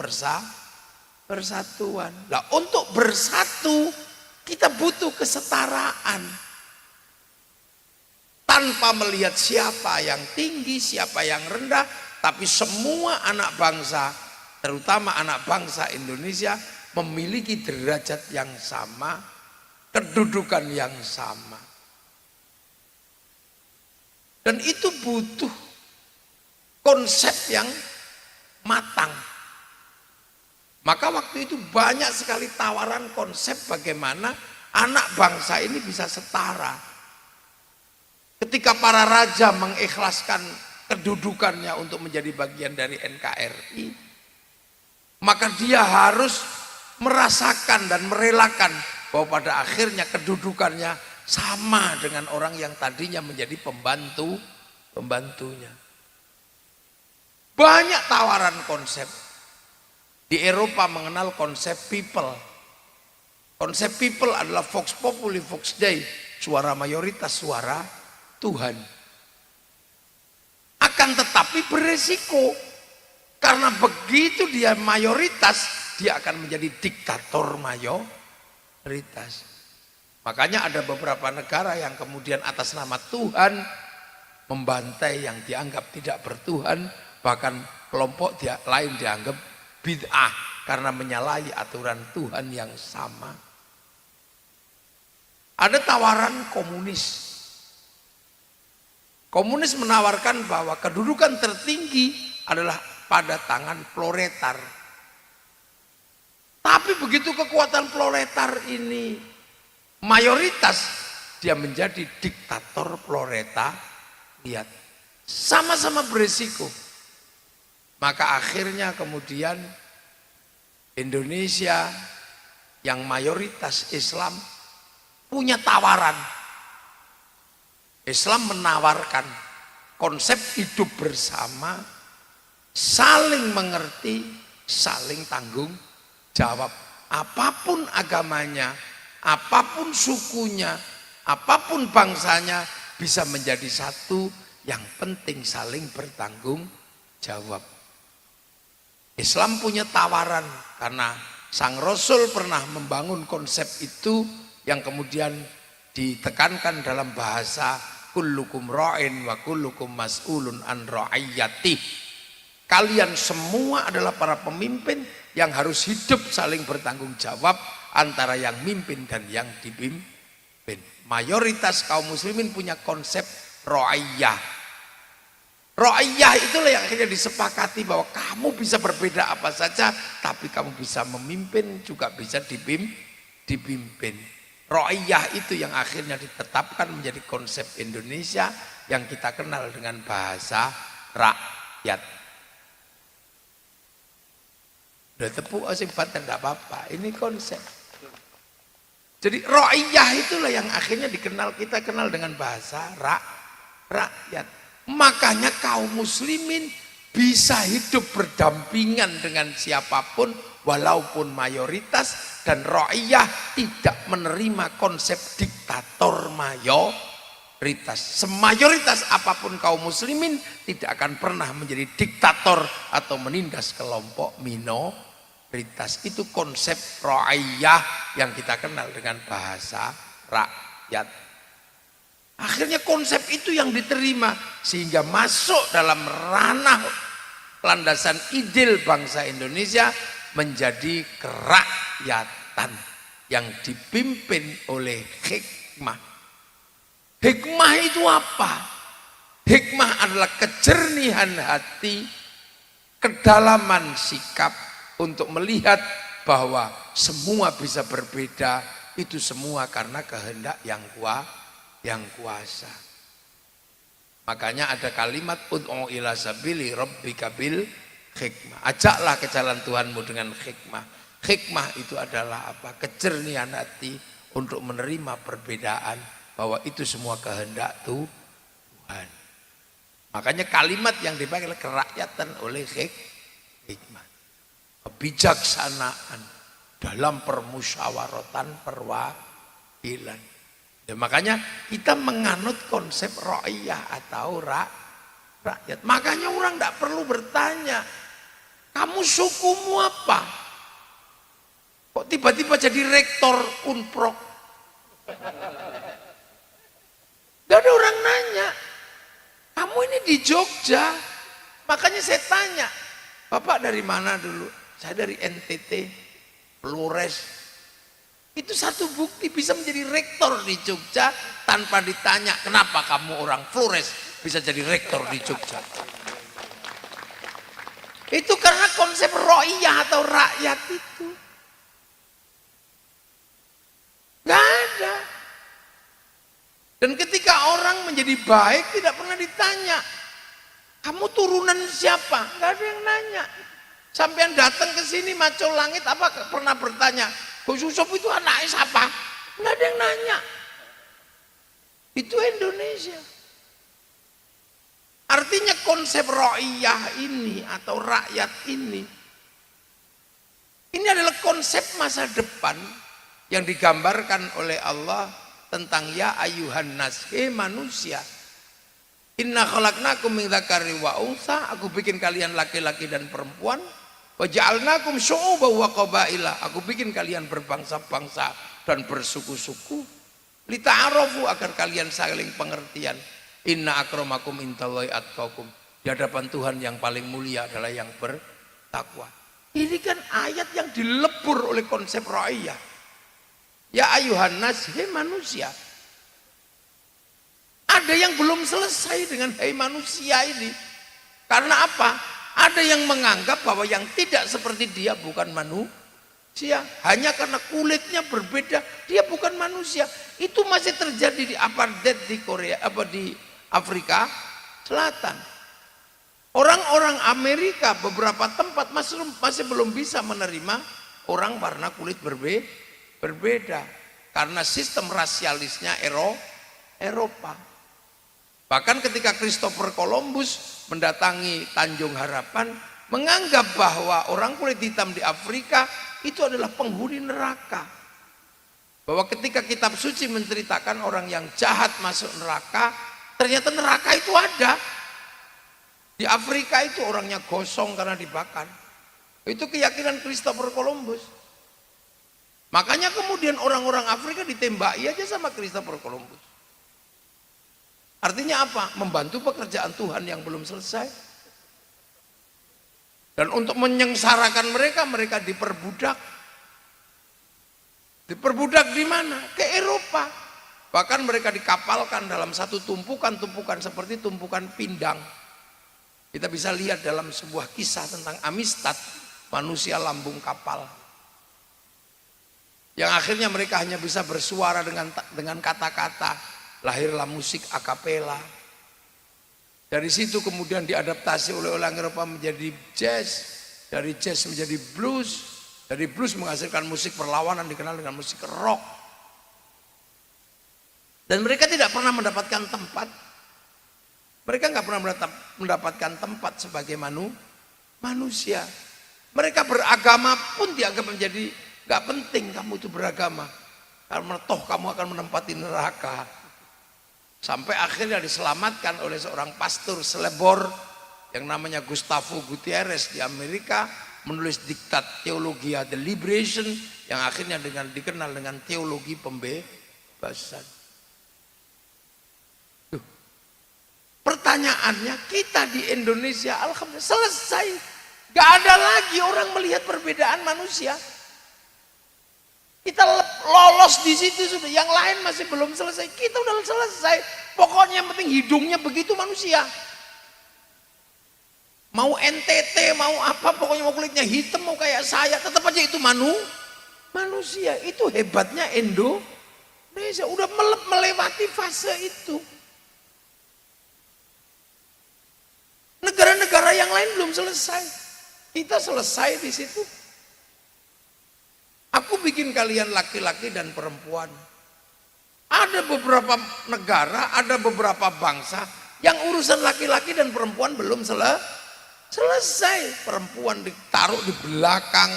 persatuan. Nah, untuk bersatu kita butuh kesetaraan. Tanpa melihat siapa yang tinggi, siapa yang rendah, tapi semua anak bangsa, terutama anak bangsa Indonesia, memiliki derajat yang sama, kedudukan yang sama. Dan itu butuh konsep yang matang. Maka waktu itu banyak sekali tawaran konsep bagaimana anak bangsa ini bisa setara. Ketika para raja mengikhlaskan kedudukannya untuk menjadi bagian dari NKRI, maka dia harus merasakan dan merelakan bahwa pada akhirnya kedudukannya sama dengan orang yang tadinya menjadi pembantunya. Banyak tawaran konsep. Di Eropa mengenal konsep people. Konsep people adalah vox populi vox dei, suara mayoritas, suara Tuhan. Akan tetapi beresiko, karena begitu dia mayoritas, dia akan menjadi diktator mayoritas. Makanya ada beberapa negara yang kemudian atas nama Tuhan membantai yang dianggap tidak bertuhan, bahkan kelompok lain dianggap bid'ah karena menyalahi aturan Tuhan yang sama. Ada tawaran komunis. Komunis menawarkan bahwa kedudukan tertinggi adalah pada tangan proletar. Tapi begitu kekuatan proletar ini mayoritas, dia menjadi diktator proletar. Lihat, sama-sama berisiko. Maka akhirnya kemudian Indonesia yang mayoritas Islam punya tawaran. Islam menawarkan konsep hidup bersama, saling mengerti, saling tanggung jawab. Apapun agamanya, apapun sukunya, apapun bangsanya, bisa menjadi satu, yang penting saling bertanggung jawab. Islam punya tawaran karena Sang Rasul pernah membangun konsep itu yang kemudian ditekankan dalam bahasa kullukum ra'in wa kullukum mas'ulun an ra'iyati. Kalian semua adalah para pemimpin yang harus hidup saling bertanggung jawab antara yang mimpin dan yang dipimpin. Mayoritas kaum muslimin punya konsep ra'iyah. Ra'iyah itulah yang akhirnya disepakati bahwa kamu bisa berbeda apa saja, tapi kamu bisa memimpin, juga bisa dipimpin. Ra'iyah itu yang akhirnya ditetapkan menjadi konsep Indonesia yang kita kenal dengan bahasa rakyat. Udah tepuk sing baten enggak apa-apa, ini konsep. Jadi ra'iyah itulah yang akhirnya kita kenal dengan bahasa rakyat. Makanya kaum muslimin bisa hidup berdampingan dengan siapapun walaupun mayoritas, dan ra'iyah tidak menerima konsep diktator mayoritas. Semayoritas apapun kaum muslimin tidak akan pernah menjadi diktator atau menindas kelompok minoritas. Itu konsep ra'iyah yang kita kenal dengan bahasa rakyat. Akhirnya konsep itu yang diterima sehingga masuk dalam ranah landasan ideal bangsa Indonesia menjadi kerakyatan yang dipimpin oleh hikmah. Hikmah itu apa? Hikmah adalah kejernihan hati, kedalaman sikap untuk melihat bahwa semua bisa berbeda, itu semua karena kehendak yang kuasa. Makanya ada kalimat ud'u ila sabili rabbika bil hikmah. Ajaklah ke jalan Tuhanmu dengan hikmah. Hikmah itu adalah apa? Kejernihan hati untuk menerima perbedaan, bahwa itu semua kehendak Tuhan. Makanya kalimat yang dipakai kerakyatan oleh hikmah. Kebijaksanaan dalam permusyawaratan perwakilan. Ya, makanya kita menganut konsep ra'iyah atau rakyat. Makanya orang tidak perlu bertanya, kamu sukumu apa? Kok tiba-tiba jadi rektor Unprok? Gak ada orang nanya. Kamu ini di Jogja. Makanya saya tanya, Bapak dari mana dulu? Saya dari NTT, Flores. Itu satu bukti bisa menjadi rektor di Jogja tanpa ditanya kenapa kamu orang Flores bisa jadi rektor di Jogja. Itu karena konsep ra'iyah atau rakyat itu. Gak ada. Dan ketika orang menjadi baik tidak pernah ditanya, kamu turunan siapa? Gak ada yang nanya. Sampai yang datang ke sini Macul Langit apa pernah bertanya, Gus Yusuf itu anaknya siapa? Nggak ada yang nanya. Itu Indonesia. Artinya konsep ra'iyah ini atau rakyat ini adalah konsep masa depan yang digambarkan oleh Allah tentang ya ayuhan nas, manusia. Inna khalaqnakum min dzakari wa untha, aku bikin kalian laki-laki dan perempuan. Wa ja'alnakum syu'uban wa qabaila, aku bikin kalian berbangsa-bangsa dan bersuku-suku. Lita'arofu, agar kalian saling pengertian. Inna akramakum indallahi atqakum. Di hadapan Tuhan yang paling mulia adalah yang bertakwa. Ini kan ayat yang dilebur oleh konsep ra'iyah. Ya ayuhan nas, hei manusia. Ada yang belum selesai dengan hei manusia ini. Karena apa? Ada yang menganggap bahwa yang tidak seperti dia bukan manusia. Hanya karena kulitnya berbeda, dia bukan manusia. Itu masih terjadi di apartheid di Korea, di Afrika Selatan. Orang-orang Amerika beberapa tempat masih belum bisa menerima orang warna kulit berbeda. Karena sistem rasialisnya Eropa. Bahkan ketika Christopher Columbus mendatangi Tanjung Harapan, menganggap bahwa orang kulit hitam di Afrika itu adalah penghuni neraka. Bahwa ketika kitab suci menceritakan orang yang jahat masuk neraka, ternyata neraka itu ada. Di Afrika itu orangnya gosong karena dibakar. Itu keyakinan Christopher Columbus. Makanya kemudian orang-orang Afrika ditembaki aja sama Christopher Columbus. Artinya apa? Membantu pekerjaan Tuhan yang belum selesai. Dan untuk menyengsarakan mereka, mereka diperbudak. Diperbudak di mana? Ke Eropa. Bahkan mereka dikapalkan dalam satu tumpukan-tumpukan seperti tumpukan pindang. Kita bisa lihat dalam sebuah kisah tentang Amistad, manusia lambung kapal. Yang akhirnya mereka hanya bisa bersuara dengan kata-kata. Lahirlah musik akapela. Dari situ kemudian diadaptasi oleh orang Eropa menjadi jazz. Dari jazz menjadi blues. Dari blues menghasilkan musik perlawanan dikenal dengan musik rock. Dan mereka tidak pernah mendapatkan tempat. Mereka nggak pernah mendapatkan tempat sebagai manusia. Mereka beragama pun dianggap menjadi nggak penting kamu itu beragama. Karena toh kamu akan menempati neraka. Sampai akhirnya diselamatkan oleh seorang pastor selebor yang namanya Gustavo Gutierrez di Amerika, menulis diktat Theologia the Liberation yang akhirnya dikenal dengan teologi pembebasan. Pertanyaannya, kita di Indonesia alhamdulillah selesai. Gak ada lagi orang melihat perbedaan manusia. Kita lolos di situ sudah, yang lain masih belum selesai. Kita udah selesai. Pokoknya yang penting hidungnya begitu manusia. Mau NTT, mau apa, pokoknya mau kulitnya hitam, mau kayak saya, tetap aja itu manusia. Itu hebatnya Indonesia, udah melewati fase itu. Negara-negara yang lain belum selesai. Kita selesai di situ. Aku bikin kalian laki-laki dan perempuan. Ada beberapa negara, ada beberapa bangsa yang urusan laki-laki dan perempuan belum selesai. Perempuan ditaruh di belakang,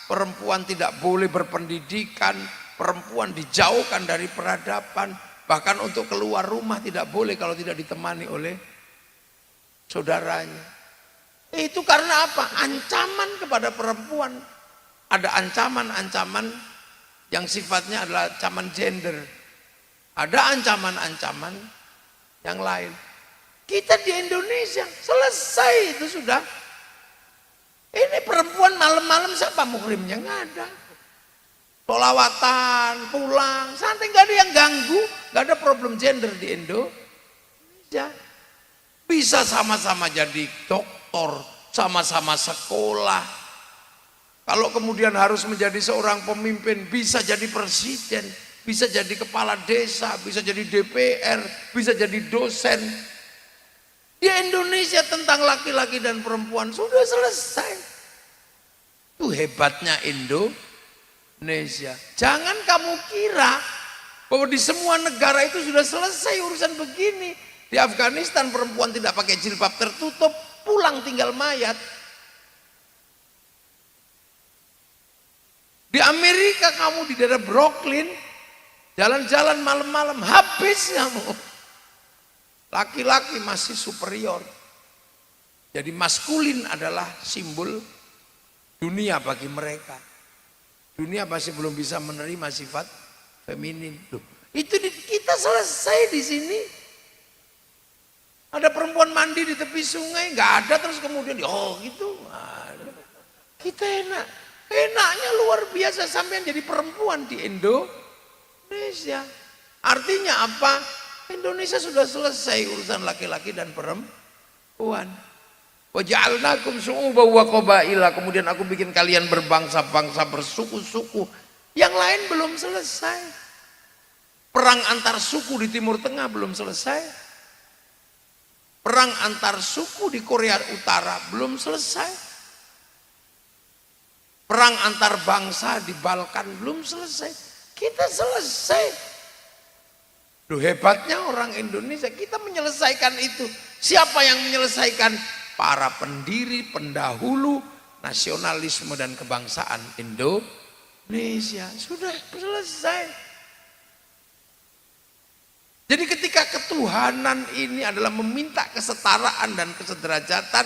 perempuan tidak boleh berpendidikan, perempuan dijauhkan dari peradaban, bahkan untuk keluar rumah tidak boleh kalau tidak ditemani oleh saudaranya. Itu karena apa? Ancaman kepada perempuan. Ada ancaman-ancaman yang sifatnya adalah ancaman gender. Ada ancaman-ancaman yang lain. Kita di Indonesia selesai itu sudah. Ini perempuan malam-malam siapa muhrimnya? Nggak ada. Sholawatan, pulang, santai, nggak ada yang ganggu. Nggak ada problem gender di Indonesia. Bisa sama-sama jadi doktor, sama-sama sekolah. Kalau kemudian harus menjadi seorang pemimpin, bisa jadi presiden, bisa jadi kepala desa, bisa jadi DPR, bisa jadi dosen. Di Indonesia tentang laki-laki dan perempuan sudah selesai. Itu hebatnya Indonesia. Jangan kamu kira bahwa di semua negara itu sudah selesai urusan begini. Di Afghanistan perempuan tidak pakai jilbab tertutup, pulang tinggal mayat. Di Amerika kamu di daerah Brooklyn, jalan-jalan malam-malam habis kamu. Laki-laki masih superior. Jadi maskulin adalah simbol dunia bagi mereka. Dunia masih belum bisa menerima sifat feminin. Loh, Kita selesai di sini. Ada perempuan mandi di tepi sungai, nggak ada terus kemudian gitu. Kita enaknya luar biasa sampai jadi perempuan di Indonesia. Artinya apa? Indonesia sudah selesai urusan laki-laki dan perempuan. Wa ja'alnakum syu'uban wa qabaila, kemudian aku bikin kalian berbangsa-bangsa, bersuku-suku. Yang lain belum selesai. Perang antar suku di Timur Tengah belum selesai. Perang antar suku di Korea Utara belum selesai. Perang antar bangsa di Balkan belum selesai. Kita selesai. Loh, hebatnya orang Indonesia, kita menyelesaikan itu. Siapa yang menyelesaikan? Para pendiri, pendahulu nasionalisme dan kebangsaan Indonesia. Sudah selesai. Jadi ketika ketuhanan ini adalah meminta kesetaraan dan kesederajatan,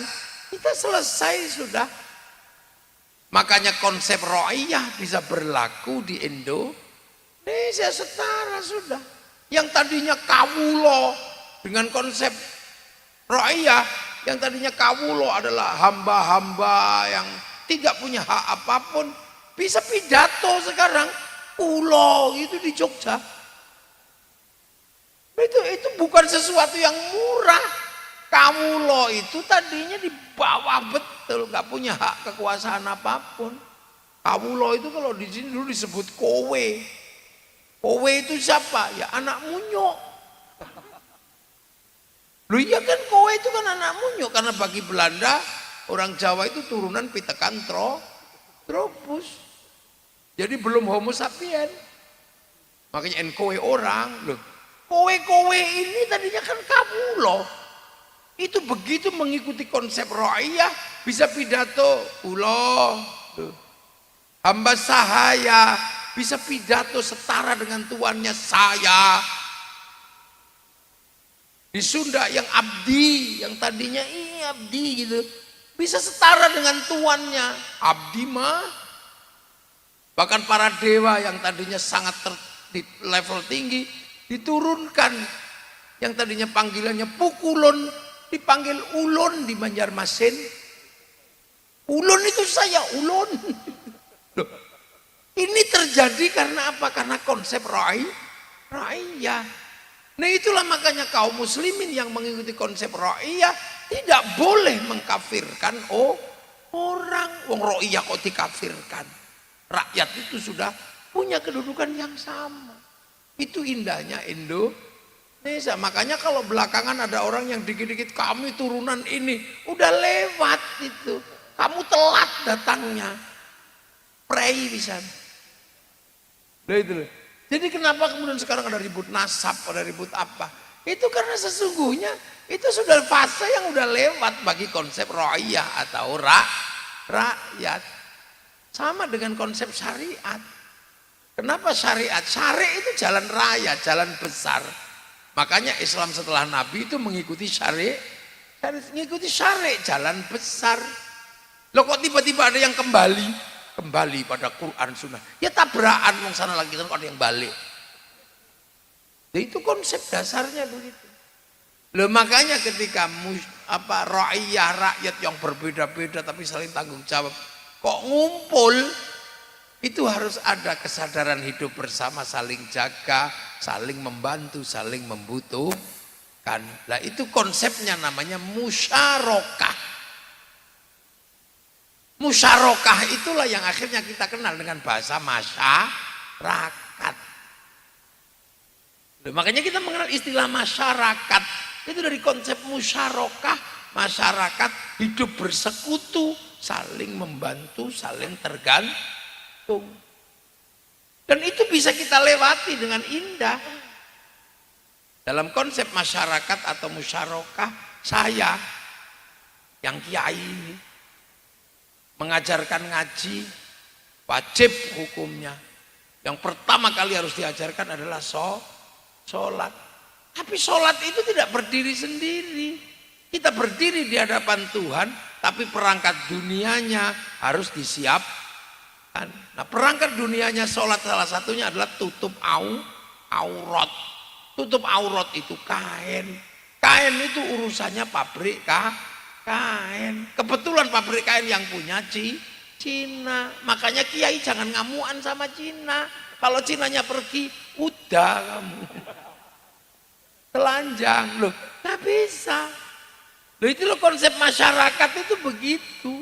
kita selesai sudah. Makanya konsep ro'iyah bisa berlaku di Indonesia, setara sudah. Yang tadinya kawulo dengan konsep ro'iyah, yang tadinya kawulo adalah hamba-hamba yang tidak punya hak apapun, bisa pidato sekarang. Ulo itu di Jogja. Itu bukan sesuatu yang murah. Kawulo itu tadinya di bawah betul, nggak punya hak kekuasaan apapun. Kawulo itu kalau di sini dulu disebut kowe. Kowe itu siapa? Ya anak munyok. Loh iya kan, kowe itu kan anak munyok, karena bagi Belanda orang Jawa itu turunan Pithecanthropus. Jadi belum Homo sapien. Makanya kowe orang loh. Kowe-kowe ini tadinya kan kawulo. Itu begitu mengikuti konsep ro'iyah, bisa pidato ulo, hamba sahaya, bisa pidato setara dengan tuannya saya. Di Sunda yang abdi, yang tadinya abdi gitu, bisa setara dengan tuannya. Abdi mah. Bahkan para dewa yang tadinya sangat di level tinggi diturunkan, yang tadinya panggilannya pukulon dipanggil ulun di Banjarmasin. Ulun itu saya, ulun. Loh, ini terjadi karena apa? Karena konsep ra'iyah. Nah itulah makanya kaum muslimin yang mengikuti konsep ra'iyah tidak boleh mengkafirkan orang. Wong ra'iyah kok dikafirkan? Rakyat itu sudah punya kedudukan yang sama. Itu indahnya Indonesia. Makanya kalau belakangan ada orang yang dikit-dikit kami turunan ini, udah lewat itu. Kamu telat datangnya. Prei bisa. Nah itu loh. Jadi kenapa kemudian sekarang ada ribut nasab, ada ribut apa? Itu karena sesungguhnya itu sudah fase yang udah lewat bagi konsep ra'iyah atau rakyat. Sama dengan konsep syariat. Kenapa syariat? Syariat itu jalan raya, jalan besar. Makanya Islam setelah Nabi itu mengikuti syariat, mengikuti syariat, jalan besar. Loh kok tiba-tiba ada yang kembali pada Quran Sunnah? Ya tabrakan, wong sana lagi kan ada yang balik. Nah, itu konsep dasarnya begitu. Loh makanya ketika ra'iyah, rakyat yang berbeda-beda tapi saling tanggung jawab, kok ngumpul, itu harus ada kesadaran hidup bersama, saling jaga, saling membantu, saling membutuhkan. Nah itu konsepnya namanya musyarakah. Musyarakah itulah yang akhirnya kita kenal dengan bahasa masyarakat. Makanya kita mengenal istilah masyarakat. Itu dari konsep musyarakah, masyarakat hidup bersekutu, saling membantu, saling tergantung. Dan itu bisa kita lewati dengan indah. Dalam konsep masyarakat atau musyarakah, saya yang kiai ini mengajarkan ngaji, wajib hukumnya. Yang pertama kali harus diajarkan adalah sholat. Tapi sholat itu tidak berdiri sendiri. Kita berdiri di hadapan Tuhan, tapi perangkat dunianya harus disiapkan. Nah perangkat dunianya sholat salah satunya adalah tutup aurat. Tutup aurat itu kain. Kain itu urusannya pabrik kain. Kebetulan pabrik kain yang punya Cina. Makanya kiai jangan ngamuan sama Cina. Kalau Cinanya pergi, udah kamu. Telanjang loh, nggak bisa. Loh itu loh konsep masyarakat itu begitu.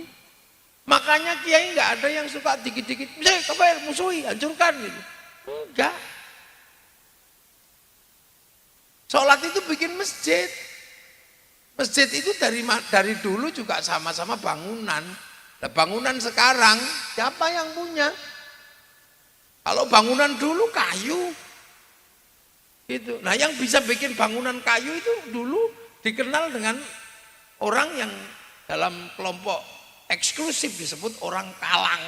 Makanya kiai nggak ada yang suka dikit-dikit, misalnya musuhi, hancurkan gitu. Enggak. Sholat itu bikin masjid. Masjid itu dari dulu juga sama-sama bangunan. Nah, bangunan sekarang siapa yang punya? Kalau bangunan dulu kayu. Gitu. Nah, yang bisa bikin bangunan kayu itu dulu dikenal dengan orang yang dalam kelompok eksklusif disebut orang Kalang.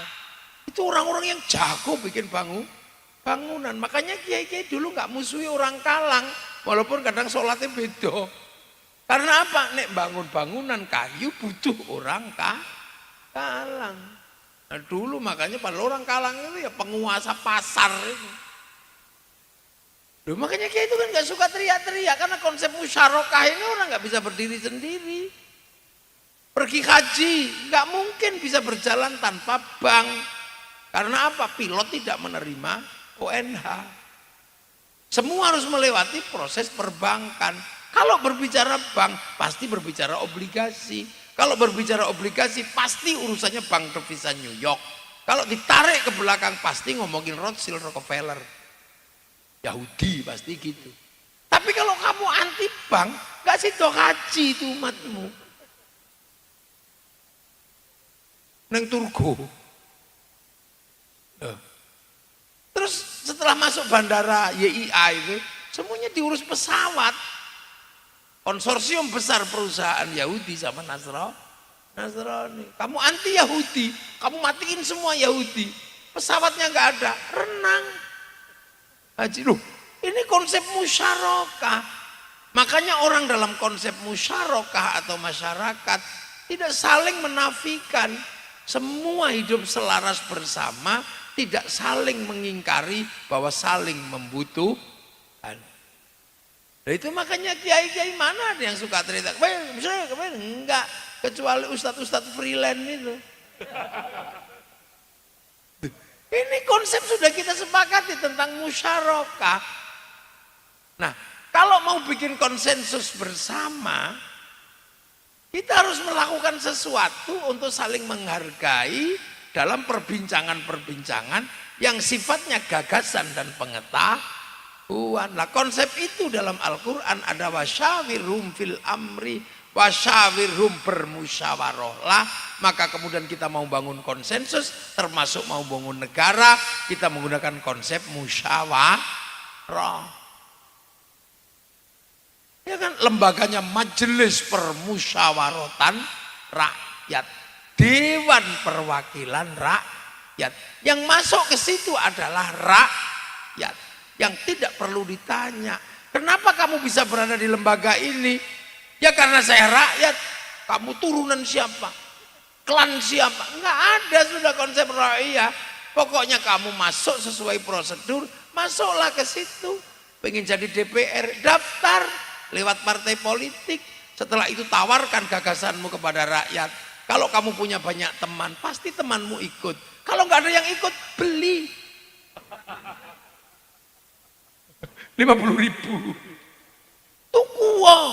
Itu orang-orang yang jago bikin bangunan. Makanya kiai-kiai dulu nggak musuhi orang Kalang. Walaupun kadang sholatnya beda. Karena apa? Nek bangun bangunan kayu butuh orang Kalang. Nah, dulu makanya pada orang Kalang itu ya penguasa pasar itu. Loh, makanya kiai itu kan nggak suka teriak-teriak karena konsep musyarakah ini orang nggak bisa berdiri sendiri. Pergi haji nggak mungkin bisa berjalan tanpa bank. Karena apa? Pilot tidak menerima ONH. Semua harus melewati proses perbankan. Kalau berbicara bank, pasti berbicara obligasi. Kalau berbicara obligasi, pasti urusannya bank devisa New York. Kalau ditarik ke belakang, pasti ngomongin Rothschild, Rockefeller. Yahudi pasti gitu. Tapi kalau kamu anti bank, gak sido haji itu umatmu. Neng Turgo. Terus setelah masuk bandara YIA itu, semuanya diurus pesawat. Konsorsium besar perusahaan Yahudi sama Nasrani. Kamu anti Yahudi, kamu matiin semua Yahudi. Pesawatnya nggak ada, renang. Haji, loh, ini konsep musyarakah. Makanya orang dalam konsep musyarakah atau masyarakat tidak saling menafikan. Semua hidup selaras bersama, tidak saling mengingkari bahwa saling membutuhkan. Nah, itu makanya kiai-kiai mana ada yang suka cerita, misalnya enggak, kecuali ustadz-ustadz freelance itu. Ini konsep sudah kita sepakati tentang musyarakah. Nah, kalau mau bikin konsensus bersama, kita harus melakukan sesuatu untuk saling menghargai dalam perbincangan-perbincangan yang sifatnya gagasan dan pengetahuan. Nah, konsep itu dalam Al-Quran ada wasyawirhum fil amri, wasyawirhum bermusyawarahlah. Maka kemudian kita mau bangun konsensus, termasuk mau bangun negara, kita menggunakan konsep musyawarah. Ya kan, lembaganya Majelis Permusyawaratan Rakyat, Dewan Perwakilan Rakyat. Yang masuk ke situ adalah rakyat. Yang tidak perlu ditanya, kenapa kamu bisa berada di lembaga ini? Ya karena saya rakyat. Kamu turunan siapa? Klan siapa? Enggak ada sudah konsep rakyat. Pokoknya kamu masuk sesuai prosedur, masuklah ke situ. Pengen jadi DPR, daftar lewat partai politik. Setelah itu tawarkan gagasanmu kepada rakyat. Kalau kamu punya banyak teman, pasti temanmu ikut. Kalau nggak ada yang ikut, beli 50.000. Tuku wong.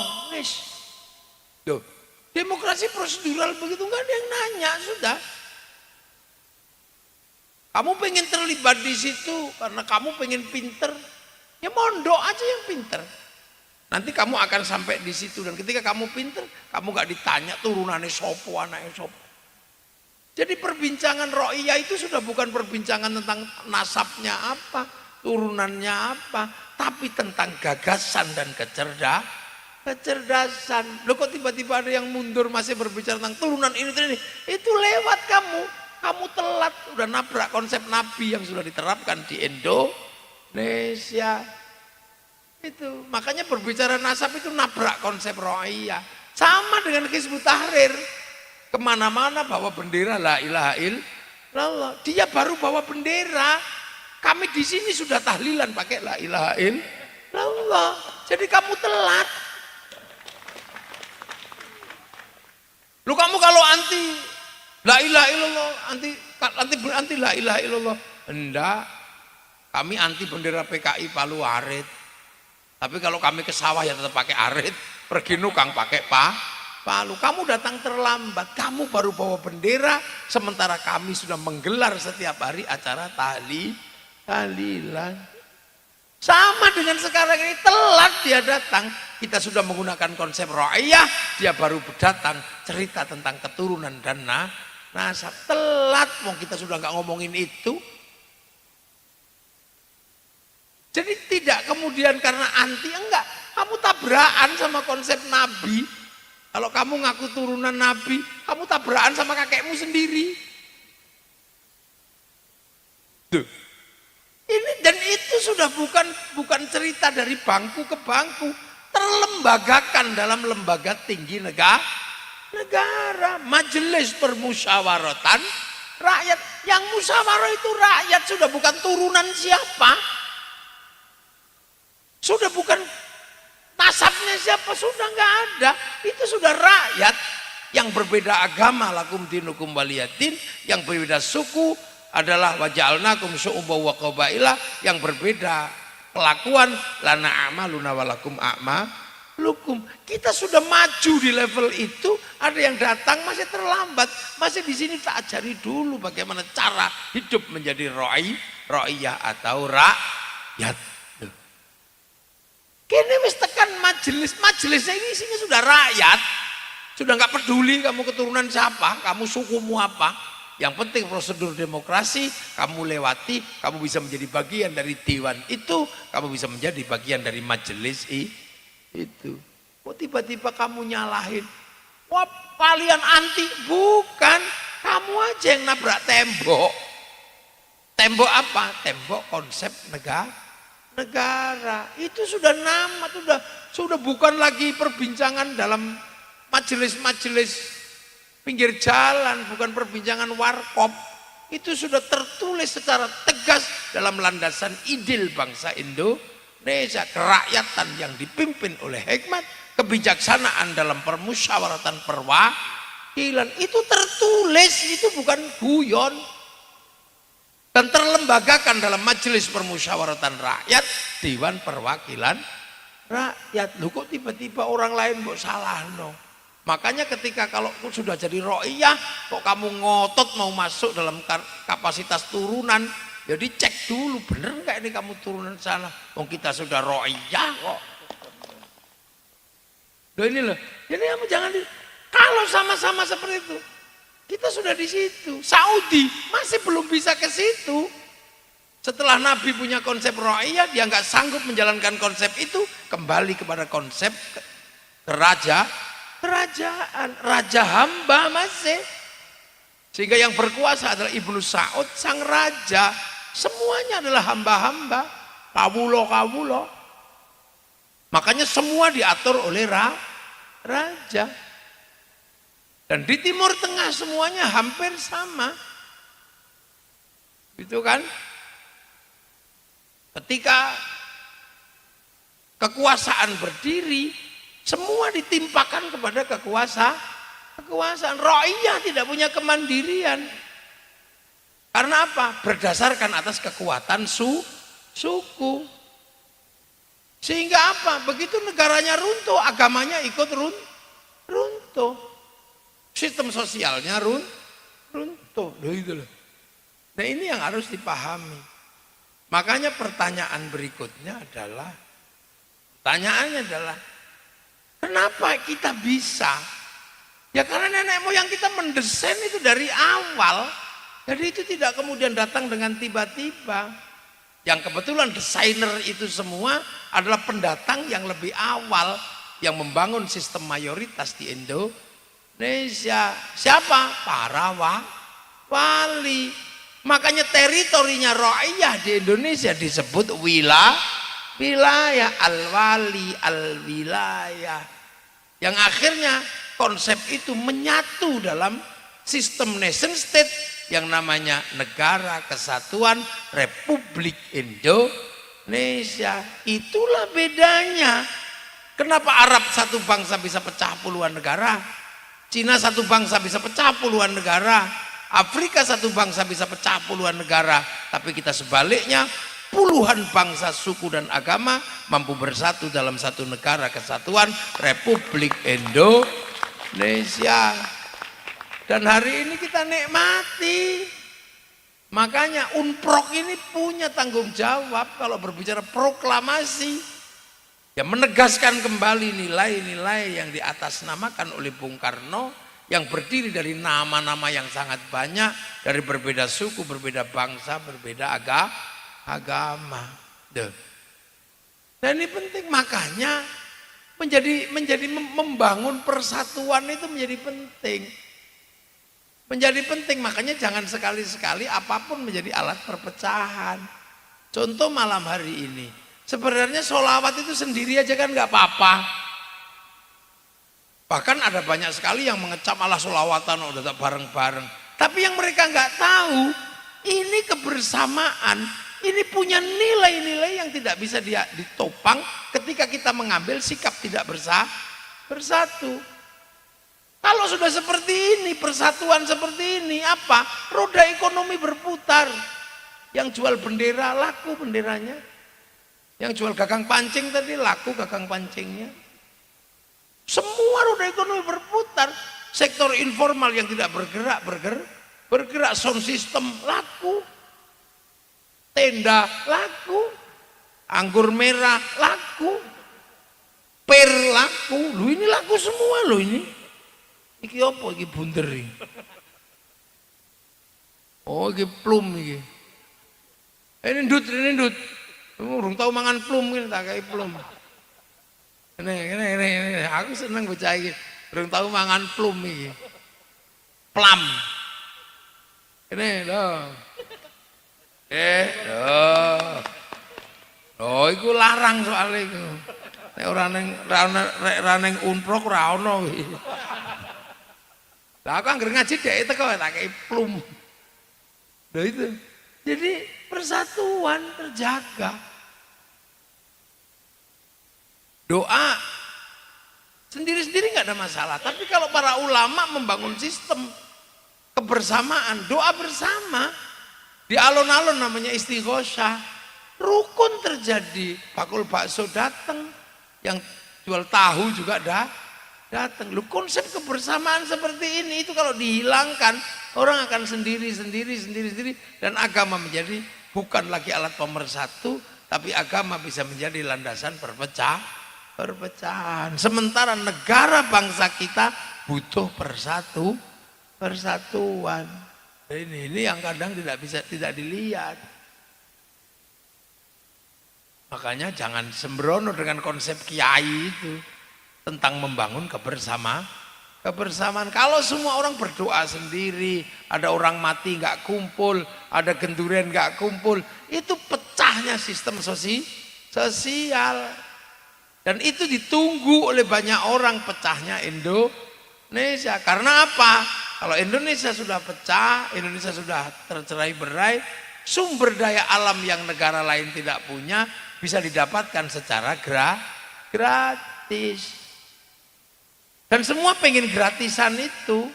Loh, demokrasi prosedural begitu nggak ada yang nanya sudah. Kamu pengen terlibat di situ karena kamu pengen pinter, ya mondok aja yang pinter. Nanti kamu akan sampai di situ, dan ketika kamu pinter, kamu gak ditanya turunannya sopo, anaknya sopo. Jadi perbincangan ro'iyah itu sudah bukan perbincangan tentang nasabnya apa, turunannya apa, tapi tentang gagasan dan kecerdasan. Loh, kok tiba-tiba ada yang mundur masih berbicara tentang turunan ini. Itu lewat kamu telat, udah nabrak konsep Nabi yang sudah diterapkan di Indonesia. Itu makanya berbicara nasab itu nabrak konsep ro'iyah. Sama dengan Hizbut Tahrir, kemana-mana bawa bendera la ilaha illallah. Dia baru bawa bendera, Kami di sini sudah tahlilan pakai la ilaha illallah. Jadi kamu telat. Lu kamu kalau anti la ilaha illallah, anti la ilaha illallah. Enggak. Kami anti bendera PKI Palu arit. Tapi kalau kami ke sawah ya tetap pakai arit, pergi nukang pakai palu. Kamu datang terlambat, kamu baru bawa bendera, sementara kami sudah menggelar setiap hari acara tahlilan. Sama dengan sekarang ini, telat dia datang. Kita sudah menggunakan konsep ra'iyah, dia baru datang cerita tentang keturunan dan nasab. Telat, mau kita sudah nggak ngomongin itu. Jadi tidak kemudian karena anti, enggak. Kamu tabrakan sama konsep Nabi. Kalau kamu ngaku turunan Nabi, kamu tabrakan sama kakekmu sendiri. Duh. Ini dan itu sudah bukan cerita dari bangku ke bangku, terlembagakan dalam lembaga tinggi negara, majelis permusyawaratan rakyat. Yang musyawarah itu rakyat, sudah bukan turunan siapa, sudah bukan nasabnya siapa, sudah nggak ada. Itu sudah rakyat yang berbeda agama, lakum dinukum waliyadin, yang berbeda suku adalah waja'alnakum syu'uban wa qabaila, yang berbeda kelakuan lana a'maluna walakum a'malukum. Kita sudah maju di level itu, ada yang datang masih terlambat, masih di sini tak ajari dulu bagaimana cara hidup menjadi ra'iyah atau rakyat. Kini wis tekan majelisnya ini isinya sudah rakyat, sudah nggak peduli kamu keturunan siapa, kamu sukumu apa. Yang penting prosedur demokrasi kamu lewati, kamu bisa menjadi bagian dari dewan itu, kamu bisa menjadi bagian dari majelis itu. Kok tiba-tiba kamu nyalahin? Wah, kalian anti, bukan? Kamu aja yang nabrak tembok. Tembok apa? Tembok konsep negara. Itu sudah nama, sudah bukan lagi perbincangan dalam majelis-majelis pinggir jalan, bukan perbincangan warkop. Itu sudah tertulis secara tegas dalam landasan ideal bangsa Indonesia, kerakyatan yang dipimpin oleh hikmat, kebijaksanaan dalam permusyawaratan perwakilan. Itu tertulis, itu bukan guyon. Dan terlembagakan dalam majelis permusyawaratan rakyat, Dewan Perwakilan Rakyat. Loh kok tiba-tiba orang lain kok salah no? Makanya ketika kalau sudah jadi ra'iyah, kok kamu ngotot mau masuk dalam kapasitas turunan, ya dicek dulu bener nggak ini kamu turunan sana. Wong kita sudah ra'iyah kok. Loh ini loh. Jadi kamu jangan kalau sama-sama seperti itu, kita sudah di situ. Saudi masih belum bisa ke situ. Setelah Nabi punya konsep ra'iyah, dia nggak sanggup menjalankan konsep itu, kembali kepada konsep kerajaan, raja hamba masih. Sehingga yang berkuasa adalah Ibnu Saud, sang raja. Semuanya adalah hamba-hamba, kawulo. Makanya semua diatur oleh raja. Dan di Timur Tengah semuanya hampir sama. Gitu kan? Ketika kekuasaan berdiri, semua ditimpakan kepada kekuasaan. Ra'iyah tidak punya kemandirian. Karena apa? Berdasarkan atas kekuatan suku. Sehingga apa? Begitu negaranya runtuh, agamanya ikut runtuh. Sistem sosialnya runtuh. Loh itu loh. Nah ini yang harus dipahami. Makanya pertanyaan berikutnya adalah, kenapa kita bisa? Ya karena nenek moyang kita mendesain itu dari awal. Jadi itu tidak kemudian datang dengan tiba-tiba. Yang kebetulan desainer itu semua adalah pendatang yang lebih awal yang membangun sistem mayoritas di Indonesia. Siapa? Para wali. Makanya teritorinya ra'iyah di Indonesia disebut wilayah, al-wali, al-wilayah. Yang akhirnya konsep itu menyatu dalam sistem nation state yang namanya Negara Kesatuan Republik Indonesia. Itulah bedanya. Kenapa Arab satu bangsa bisa pecah puluhan negara? Cina satu bangsa bisa pecah puluhan negara. Afrika satu bangsa bisa pecah puluhan negara. Tapi kita sebaliknya, puluhan bangsa, suku dan agama mampu bersatu dalam satu Negara Kesatuan Republik Indonesia. Dan hari ini kita nikmati. Makanya UNPROK ini punya tanggung jawab kalau berbicara proklamasi, ya menegaskan kembali nilai-nilai yang diatasnamakan oleh Bung Karno, yang berdiri dari nama-nama yang sangat banyak, dari berbeda suku, berbeda bangsa, berbeda agama. Dan ini penting, makanya menjadi membangun persatuan itu menjadi penting. Menjadi penting, makanya jangan sekali-sekali apapun menjadi alat perpecahan. Contoh malam hari ini, sebenarnya sholawat itu sendiri aja kan nggak apa-apa. Bahkan ada banyak sekali yang mengecam ala sholawatan udah tak bareng-bareng. Tapi yang mereka nggak tahu, ini kebersamaan, ini punya nilai-nilai yang tidak bisa ditopang ketika kita mengambil sikap tidak bersatu. Kalau sudah seperti ini, persatuan seperti ini, apa? Roda ekonomi berputar. Yang jual bendera, laku benderanya. Yang jual gagang pancing tadi, laku gagang pancingnya. Semua roda ekonomi berputar. Sektor informal yang tidak bergerak, sound system laku. Tenda laku. Anggur merah laku. Per laku. Loh ini laku semua loh ini. Iki apa iki bunder iki? Oh iki plum iki. Ini ndut. Urung tau mangan plum iki tak kei plum. Ini. Aku seneng bocah iki. Urung tau mangan plum iki. Plum. Ini lho. Oh iku larang soalnya iku. Nek ora ning UNPROK ora ono iki. Lah aku anggere ngaji dhek teko tak kei plum. Nah itu. Jadi persatuan terjaga. Doa sendiri-sendiri nggak ada masalah. Tapi kalau para ulama membangun sistem kebersamaan, doa bersama di alun-alun namanya istighosah. Rukun terjadi. Bakul bakso datang, yang jual tahu juga datang. Lu konsep kebersamaan seperti ini itu kalau dihilangkan, orang akan sendiri dan agama menjadi bukan lagi alat pemersatu, tapi agama bisa menjadi landasan perpecahan. Sementara negara bangsa kita butuh persatuan. Ini yang kadang tidak dilihat. Makanya jangan sembrono dengan konsep kiai itu tentang membangun kebersamaan. Kalau semua orang berdoa sendiri, ada orang mati nggak kumpul, ada gendurian nggak kumpul, itu pecahnya sistem sosial. Dan itu ditunggu oleh banyak orang, pecahnya Indonesia. Karena apa? Kalau Indonesia sudah pecah, Indonesia sudah tercerai-berai, sumber daya alam yang negara lain tidak punya bisa didapatkan secara gratis. Dan semua pengen gratisan itu.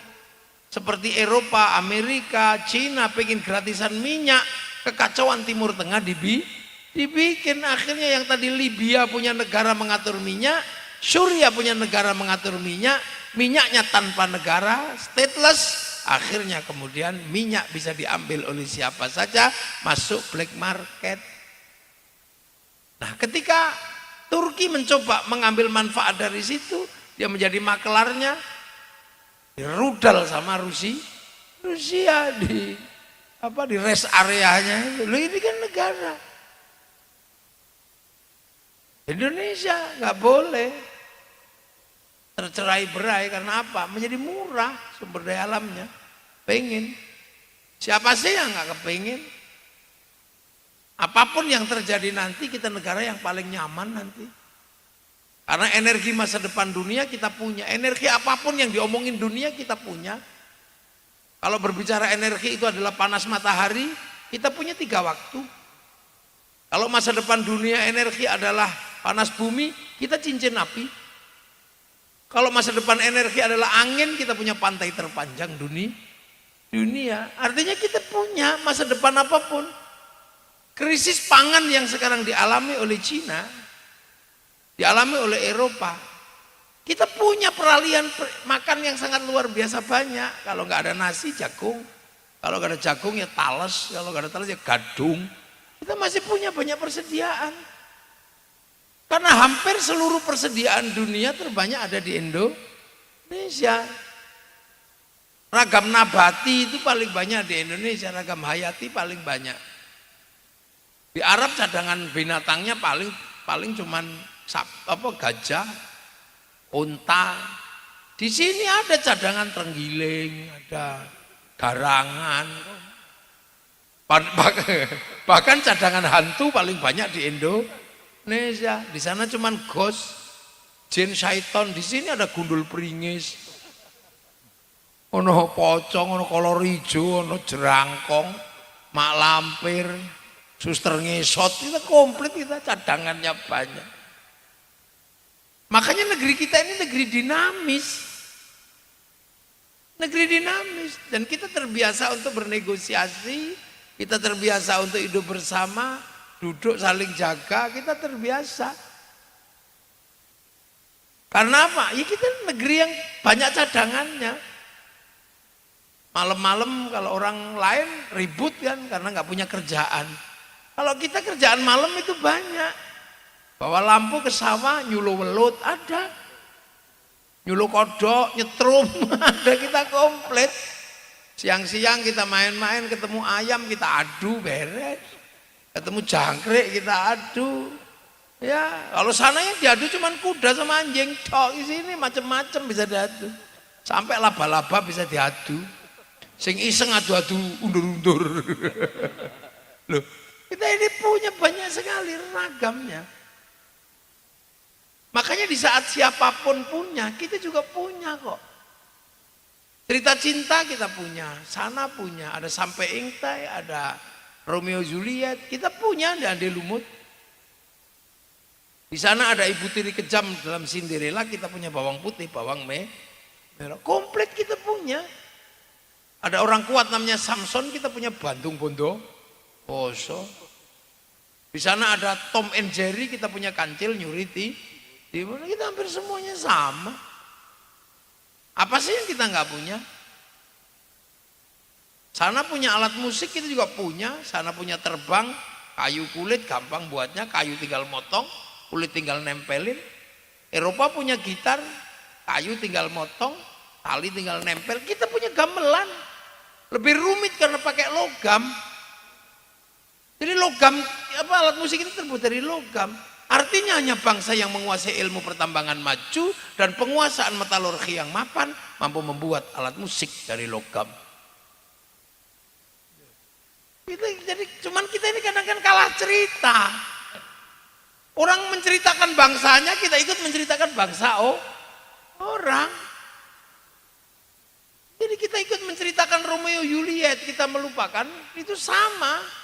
Seperti Eropa, Amerika, Cina pengen gratisan minyak. Kekacauan Timur Tengah dibikin. Akhirnya yang tadi Libya punya negara mengatur minyak, Suriah punya negara mengatur minyak, minyaknya tanpa negara, stateless. Akhirnya kemudian minyak bisa diambil oleh siapa saja, masuk black market. Nah ketika Turki mencoba mengambil manfaat dari situ, dia menjadi makelarnya, dirudal sama Rusia di rest areanya. Loh ini kan negara. Indonesia nggak boleh tercerai-berai karena apa? Menjadi murah sumber daya alamnya. Pengen. Siapa sih yang nggak kepengin? Apapun yang terjadi nanti, kita negara yang paling nyaman nanti. Karena energi masa depan dunia kita punya. Energi apapun yang diomongin dunia kita punya. Kalau berbicara energi itu adalah panas matahari, kita punya 3 waktu. Kalau masa depan dunia energi adalah panas bumi, kita cincin api. Kalau masa depan energi adalah angin, kita punya pantai terpanjang dunia. Artinya kita punya masa depan apapun. Krisis pangan yang sekarang dialami oleh Cina, dialami oleh Eropa, kita punya peralihan makan yang sangat luar biasa banyak. Kalau nggak ada nasi, jagung. Kalau nggak ada jagung ya talas. Kalau nggak ada talas ya gadung. Kita masih punya banyak persediaan. Karena hampir seluruh persediaan dunia terbanyak ada di Indonesia. Ragam nabati itu paling banyak di Indonesia, ragam hayati paling banyak. Di Arab cadangan binatangnya paling cuman gajah, unta. Di sini ada cadangan terenggiling, ada garangan. Bahkan cadangan hantu paling banyak di Indonesia. Di sana cuman ghost, jin, syaiton. Di sini ada gundul pringis, ono pocong, ono kolor hijau, ono jerangkong, mak lampir, suster ngesot. Kita komplit, kita cadangannya banyak. Makanya negeri kita ini negeri dinamis. Negeri dinamis. Dan kita terbiasa untuk bernegosiasi, kita terbiasa untuk hidup bersama, duduk saling jaga, kita terbiasa. Karena apa? Ya kita negeri yang banyak cadangannya. Malam-malam kalau orang lain ribut kan karena nggak punya kerjaan. Kalau kita kerjaan malam itu banyak. Bawa lampu ke sawah, nyuluh welut ada. Nyuluh kodok, nyetrum ada, kita komplit. Siang-siang kita main-main, ketemu ayam kita adu beres. Ketemu jangkrik kita adu. Ya, kalau sana yang diadu cuman kuda sama anjing. Tok di sini macam-macam bisa diadu. Sampai laba-laba bisa diadu. Sing iseng adu-adu undur-undur. Loh, kita ini punya banyak sekali ragamnya. Makanya di saat siapapun punya, kita juga punya kok. Cerita cinta kita punya, sana punya, ada Sampai Ingtai, ada Romeo Juliet, kita punya ada Ande Lumut. Di sana ada Ibu Tiri Kejam dalam Cinderella, kita punya bawang putih, bawang merah. Komplit kita punya. Ada orang kuat namanya Samson, kita punya Bandung Bondowoso. Di sana ada Tom and Jerry, kita punya Kancil, Nyuriti. Di mana kita hampir semuanya sama. Apa sih yang kita nggak punya? Sana punya alat musik, kita juga punya. Sana punya terbang, kayu kulit, gampang buatnya, kayu tinggal motong, kulit tinggal nempelin. Eropa punya gitar, kayu tinggal motong, tali tinggal nempel. Kita punya gamelan, lebih rumit karena pakai logam. Jadi logam, alat musik ini terbuat dari logam. Artinya hanya bangsa yang menguasai ilmu pertambangan maju dan penguasaan metalurgi yang mapan mampu membuat alat musik dari logam. Jadi cuman kita ini kadang-kadang kalah cerita. Orang menceritakan bangsanya, kita ikut menceritakan bangsa orang. Jadi kita ikut menceritakan Romeo Juliet, kita melupakan itu sama.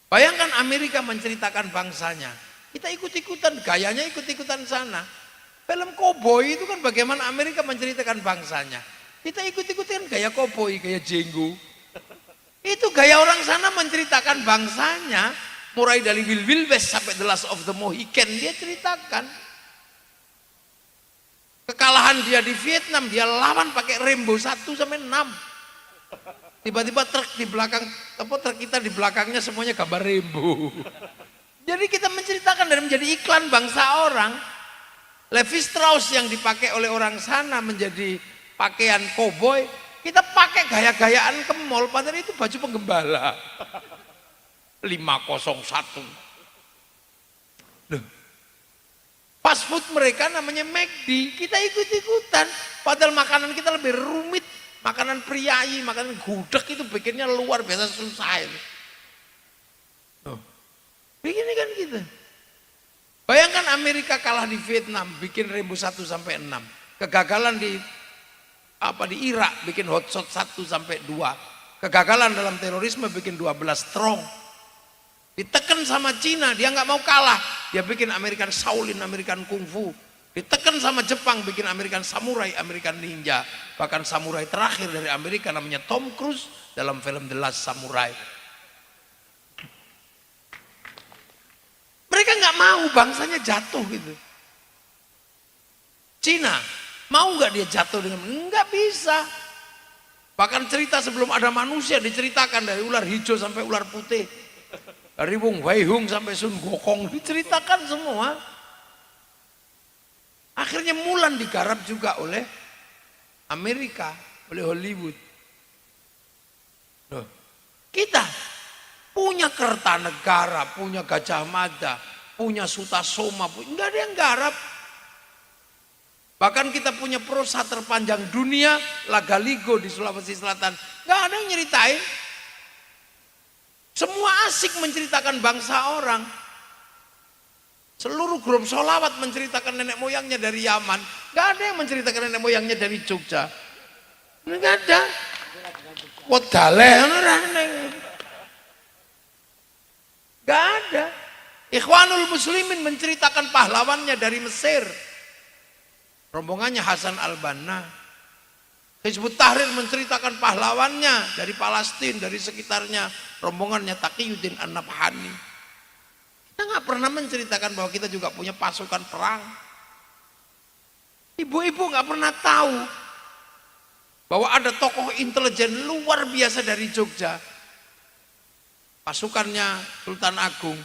Bayangkan Amerika menceritakan bangsanya, kita ikut-ikutan, gayanya ikut-ikutan sana. Film koboi itu kan bagaimana Amerika menceritakan bangsanya. Kita ikut-ikutan gaya koboi, gaya jenggo. Itu gaya orang sana menceritakan bangsanya, mulai dari Wild West sampai The Last of the Mohican, dia ceritakan. Kekalahan dia di Vietnam, dia lawan pakai Rambo 1 sampai 6. Tiba-tiba truk di belakang, truk kita di belakangnya semuanya gambar Rambo. Jadi kita menceritakan dan menjadi iklan bangsa orang. Levi Strauss yang dipakai oleh orang sana menjadi pakaian koboi, kita pakai gaya-gayaan ke mall, padahal itu baju penggembala. 501. Loh, fast food mereka namanya McD, kita ikut-ikutan. Padahal makanan kita lebih rumit. Makanan priayi, makanan gudeg itu bikinnya luar biasa susah itu. Loh, begini kan kita. Bayangkan Amerika kalah di Vietnam, bikin Rambo 1 sampai 6. Kegagalan di di Irak bikin hotshot 1 sampai 2. Kegagalan dalam terorisme bikin 12 strong. Ditekan sama Cina, dia nggak mau kalah. Dia bikin American Shaolin, American Kung Fu. Ditekan sama Jepang, bikin American Samurai, American Ninja. Bahkan samurai terakhir dari Amerika namanya Tom Cruise dalam film The Last Samurai. Mereka nggak mau bangsanya jatuh gitu. Cina, mau nggak dia jatuh dengan? Nggak bisa. Bahkan cerita sebelum ada manusia diceritakan dari ular hijau sampai ular putih. Dari Wong Wei Hung sampai Sun Gokong diceritakan semua. Akhirnya Mulan digarap juga oleh Amerika, oleh Hollywood. Loh, kita punya Kertanegara, punya Gajah Mada, punya Sutasoma, enggak ada yang garap. Bahkan kita punya prosa terpanjang dunia, Lagaligo di Sulawesi Selatan, enggak ada yang nyeritain. Semua asik menceritakan bangsa orang. Seluruh grup sholawat menceritakan nenek moyangnya dari Yaman. Enggak ada yang menceritakan nenek moyangnya dari Jogja. Enggak ada. Wadale, enggak ada. Ikhwanul Muslimin menceritakan pahlawannya dari Mesir. Rombongannya Hasan al-Banna. Hizbut Tahrir menceritakan pahlawannya dari Palestina, dari sekitarnya. Rombongannya Taqiyuddin An-Nabhani. Kita nggak pernah menceritakan bahwa kita juga punya pasukan perang. Ibu-ibu nggak pernah tahu bahwa ada tokoh intelijen luar biasa dari Jogja. Pasukannya Sultan Agung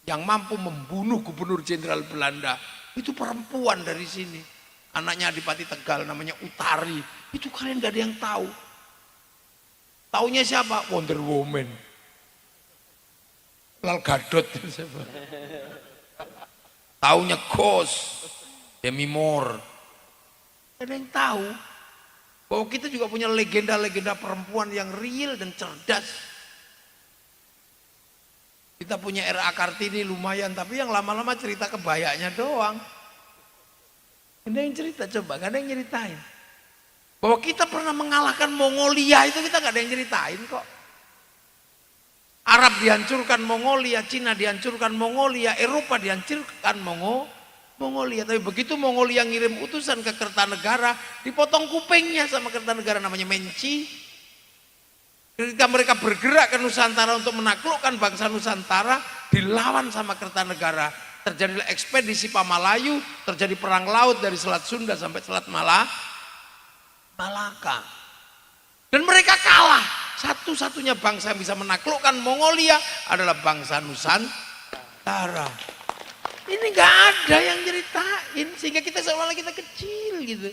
yang mampu membunuh gubernur jenderal Belanda. Itu perempuan dari sini, anaknya Adipati Tegal namanya Utari. Itu kalian gak ada yang tahu. Taunya siapa? Wonder Woman, Lal Gadot. Taunya Ghost, Demi Moore. Gak ada yang tahu bahwa kita juga punya legenda-legenda perempuan yang real dan cerdas. Kita punya R.A. Kartini lumayan, tapi yang lama-lama cerita kebayanya doang. Gak ada yang cerita, coba, gak ada yang nyeritain. Bahwa kita pernah mengalahkan Mongolia itu kita gak ada yang nyeritain kok. Arab dihancurkan Mongolia, Cina dihancurkan Mongolia, Eropa dihancurkan Mongolia. Tapi begitu Mongolia ngirim utusan ke Kertanegara, dipotong kupingnya sama Kertanegara namanya Menci. Ketika mereka bergerak ke Nusantara untuk menaklukkan bangsa Nusantara, dilawan sama Kertanegara. Terjadilah ekspedisi Pamalayu, terjadi perang laut dari Selat Sunda sampai Selat Malaka. Dan mereka kalah. Satu-satunya bangsa yang bisa menaklukkan Mongolia adalah bangsa Nusantara. Ini nggak ada yang nyeritain, sehingga kita seolah-olah kita kecil gitu.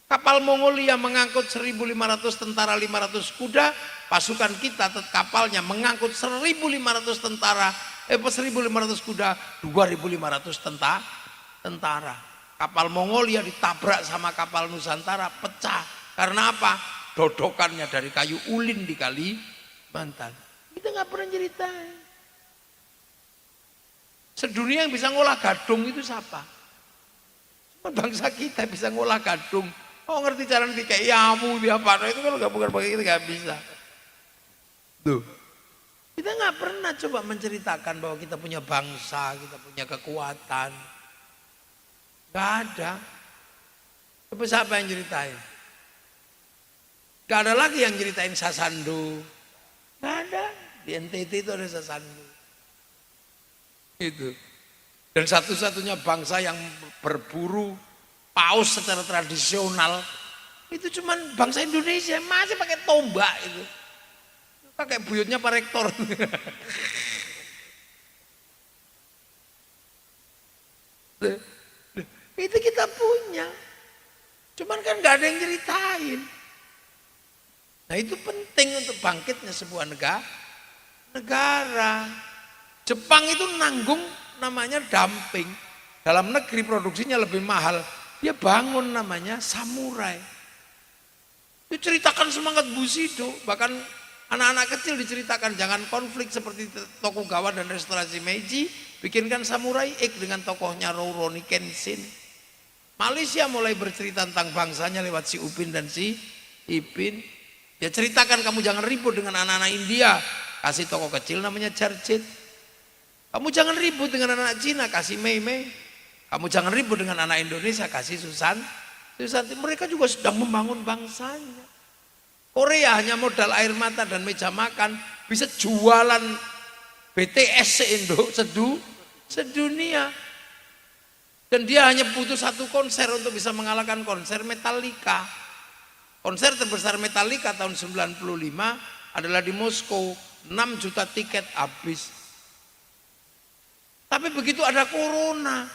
Kapal Mongolia mengangkut 1.500 tentara, 500 kuda. Pasukan kita kapalnya mengangkut 1.500 tentara, 1.500 kuda, 2.500 tentara. Kapal Mongolia ditabrak sama kapal Nusantara, pecah. Karena apa? Dodokannya dari kayu ulin di Kalimantan. Kita nggak pernah ceritain. Sedunia yang bisa ngolah gadung itu siapa? Cuma bangsa kita bisa ngolah gadung. Oh ngerti cara nanti kayak yamu dia apa? Itu kalau nggak bukan pakai kita nggak bisa. Tuh, kita nggak pernah coba menceritakan bahwa kita punya bangsa, kita punya kekuatan. Nggak ada. Tapi siapa yang ceritain? Nggak ada lagi yang ceritain Sasando. Nggak ada. Di NTT itu ada Sasando. Itu. Dan satu-satunya bangsa yang berburu paus secara tradisional itu cuman bangsa Indonesia, masih pakai tombak itu, pakai buyutnya Pak Rektor. Itu kita punya, cuman kan nggak ada yang ceritain. Nah itu penting untuk bangkitnya sebuah negara. Jepang itu nanggung namanya dumping, dalam negeri produksinya lebih mahal. Dia bangun namanya samurai. Itu ceritakan semangat Bushido. Bahkan anak-anak kecil diceritakan jangan konflik seperti Tokugawa dan restorasi Meiji. Bikinkan samurai X dengan tokohnya Rurouni Kenshin. Malaysia mulai bercerita tentang bangsanya lewat si Upin dan si Ipin. Dia ceritakan kamu jangan ribut dengan anak-anak India, kasih toko kecil namanya Jarjit. Kamu jangan ribut dengan anak Cina, kasih Mei Mei. Kamu jangan ribut dengan anak Indonesia, kasih Susanti. Mereka juga sedang membangun bangsanya. Korea hanya modal air mata dan meja makan, bisa jualan BTS sedunia. Dan dia hanya butuh satu konser untuk bisa mengalahkan konser Metallica. Konser terbesar Metallica tahun 95 adalah di Moskow, 6 juta tiket habis. Tapi begitu ada corona,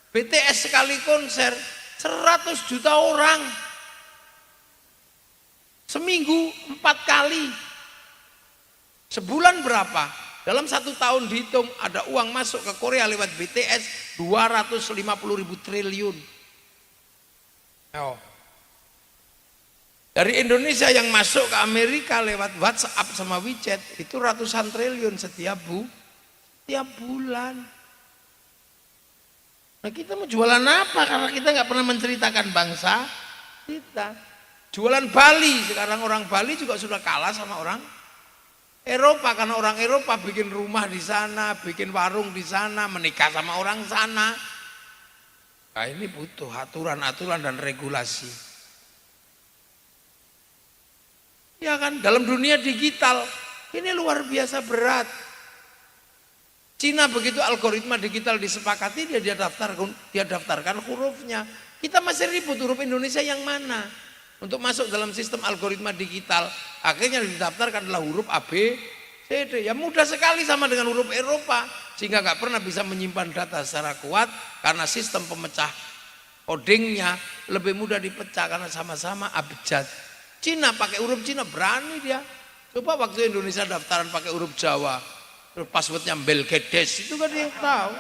BTS sekali konser 100 juta orang. Seminggu 4 kali. Sebulan berapa? Dalam 1 tahun dihitung ada uang masuk ke Korea lewat BTS 250.000 triliun. Dari Indonesia yang masuk ke Amerika lewat WhatsApp sama WeChat itu ratusan triliun setiap bulan. Nah kita mau jualan apa? Karena kita nggak pernah menceritakan bangsa kita. Jualan Bali, sekarang orang Bali juga sudah kalah sama orang Eropa, karena orang Eropa bikin rumah di sana, bikin warung di sana, menikah sama orang sana. Nah ini butuh aturan-aturan dan regulasi. Ya kan, dalam dunia digital ini luar biasa berat. Cina begitu algoritma digital disepakati, dia daftarkan hurufnya. Kita masih ribut huruf Indonesia yang mana? Untuk masuk dalam sistem algoritma digital, akhirnya didaftarkan adalah huruf A, B, C, D. Ya mudah sekali sama dengan huruf Eropa, sehingga nggak pernah bisa menyimpan data secara kuat karena sistem pemecah codingnya lebih mudah dipecah karena sama-sama abjad. Cina pakai huruf Cina berani dia. Coba waktu Indonesia daftaran pakai huruf Jawa, terus passwordnya Belgedes, itu kan dia tahu.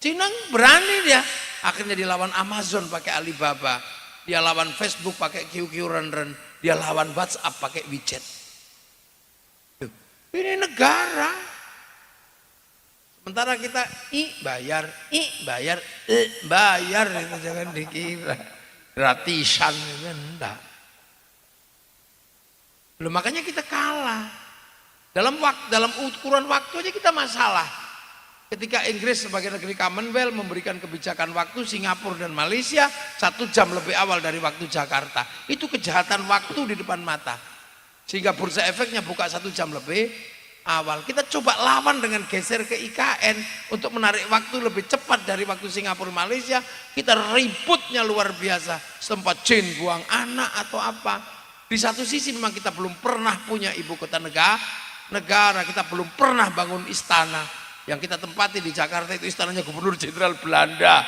Cina berani dia, akhirnya dilawan Amazon pakai Alibaba. Dia lawan Facebook pakai QQ Ren, dia lawan WhatsApp pakai WeChat. Ini negara. Sementara kita bayar, bayar, itu jangan dikira gratisan itu enggak. Loh, makanya kita kalah. Dalam ukuran waktu aja kita masalah. Ketika Inggris sebagai negeri Commonwealth memberikan kebijakan waktu, Singapura dan Malaysia 1 jam lebih awal dari waktu Jakarta. Itu kejahatan waktu di depan mata. Sehingga bursa efeknya buka 1 jam lebih awal. Kita coba lawan dengan geser ke IKN untuk menarik waktu lebih cepat dari waktu Singapura Malaysia. Kita ributnya luar biasa. Setempat jin buang anak atau apa. Di satu sisi memang kita belum pernah punya ibu kota negara, kita belum pernah bangun istana. Yang kita tempati di Jakarta itu istananya Gubernur Jenderal Belanda.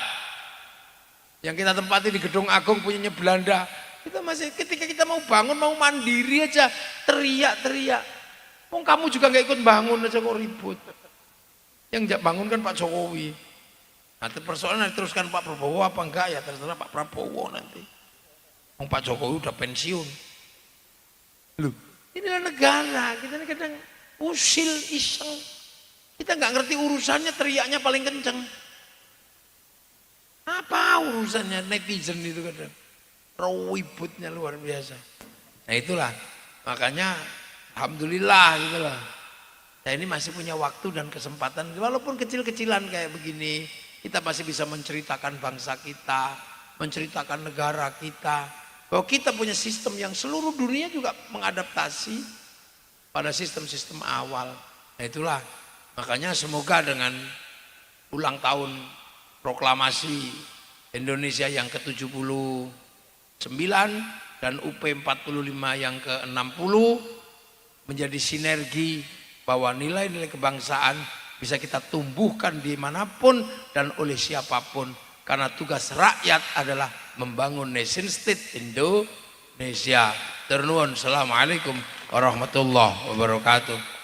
Yang kita tempati di Gedung Agung punyanya Belanda. Kita masih, ketika kita mau bangun, mau mandiri aja, teriak-teriak. Kamu juga nggak ikut bangun aja kok ribut. Yang bangun kan Pak Jokowi. Nanti persoalan diteruskan Pak Prabowo apa enggak ya, terserah Pak Prabowo nanti. Pak Jokowi udah pensiun. Loh, inilah negara, kita ini kadang usil iseng. Kita nggak ngerti urusannya, teriaknya paling kenceng. Apa urusannya netizen itu kadang? Ributnya luar biasa. Nah itulah, makanya alhamdulillah gitulah. Nah ini masih punya waktu dan kesempatan, walaupun kecil-kecilan kayak begini, kita masih bisa menceritakan bangsa kita, menceritakan negara kita, bahwa kita punya sistem yang seluruh dunia juga mengadaptasi pada sistem-sistem awal. Nah itulah. Makanya semoga dengan ulang tahun proklamasi Indonesia yang ke-79 dan UP 45 yang ke-60 menjadi sinergi bahwa nilai-nilai kebangsaan bisa kita tumbuhkan dimanapun dan oleh siapapun. Karena tugas rakyat adalah membangun nation state Indonesia. Assalamualaikum warahmatullahi wabarakatuh.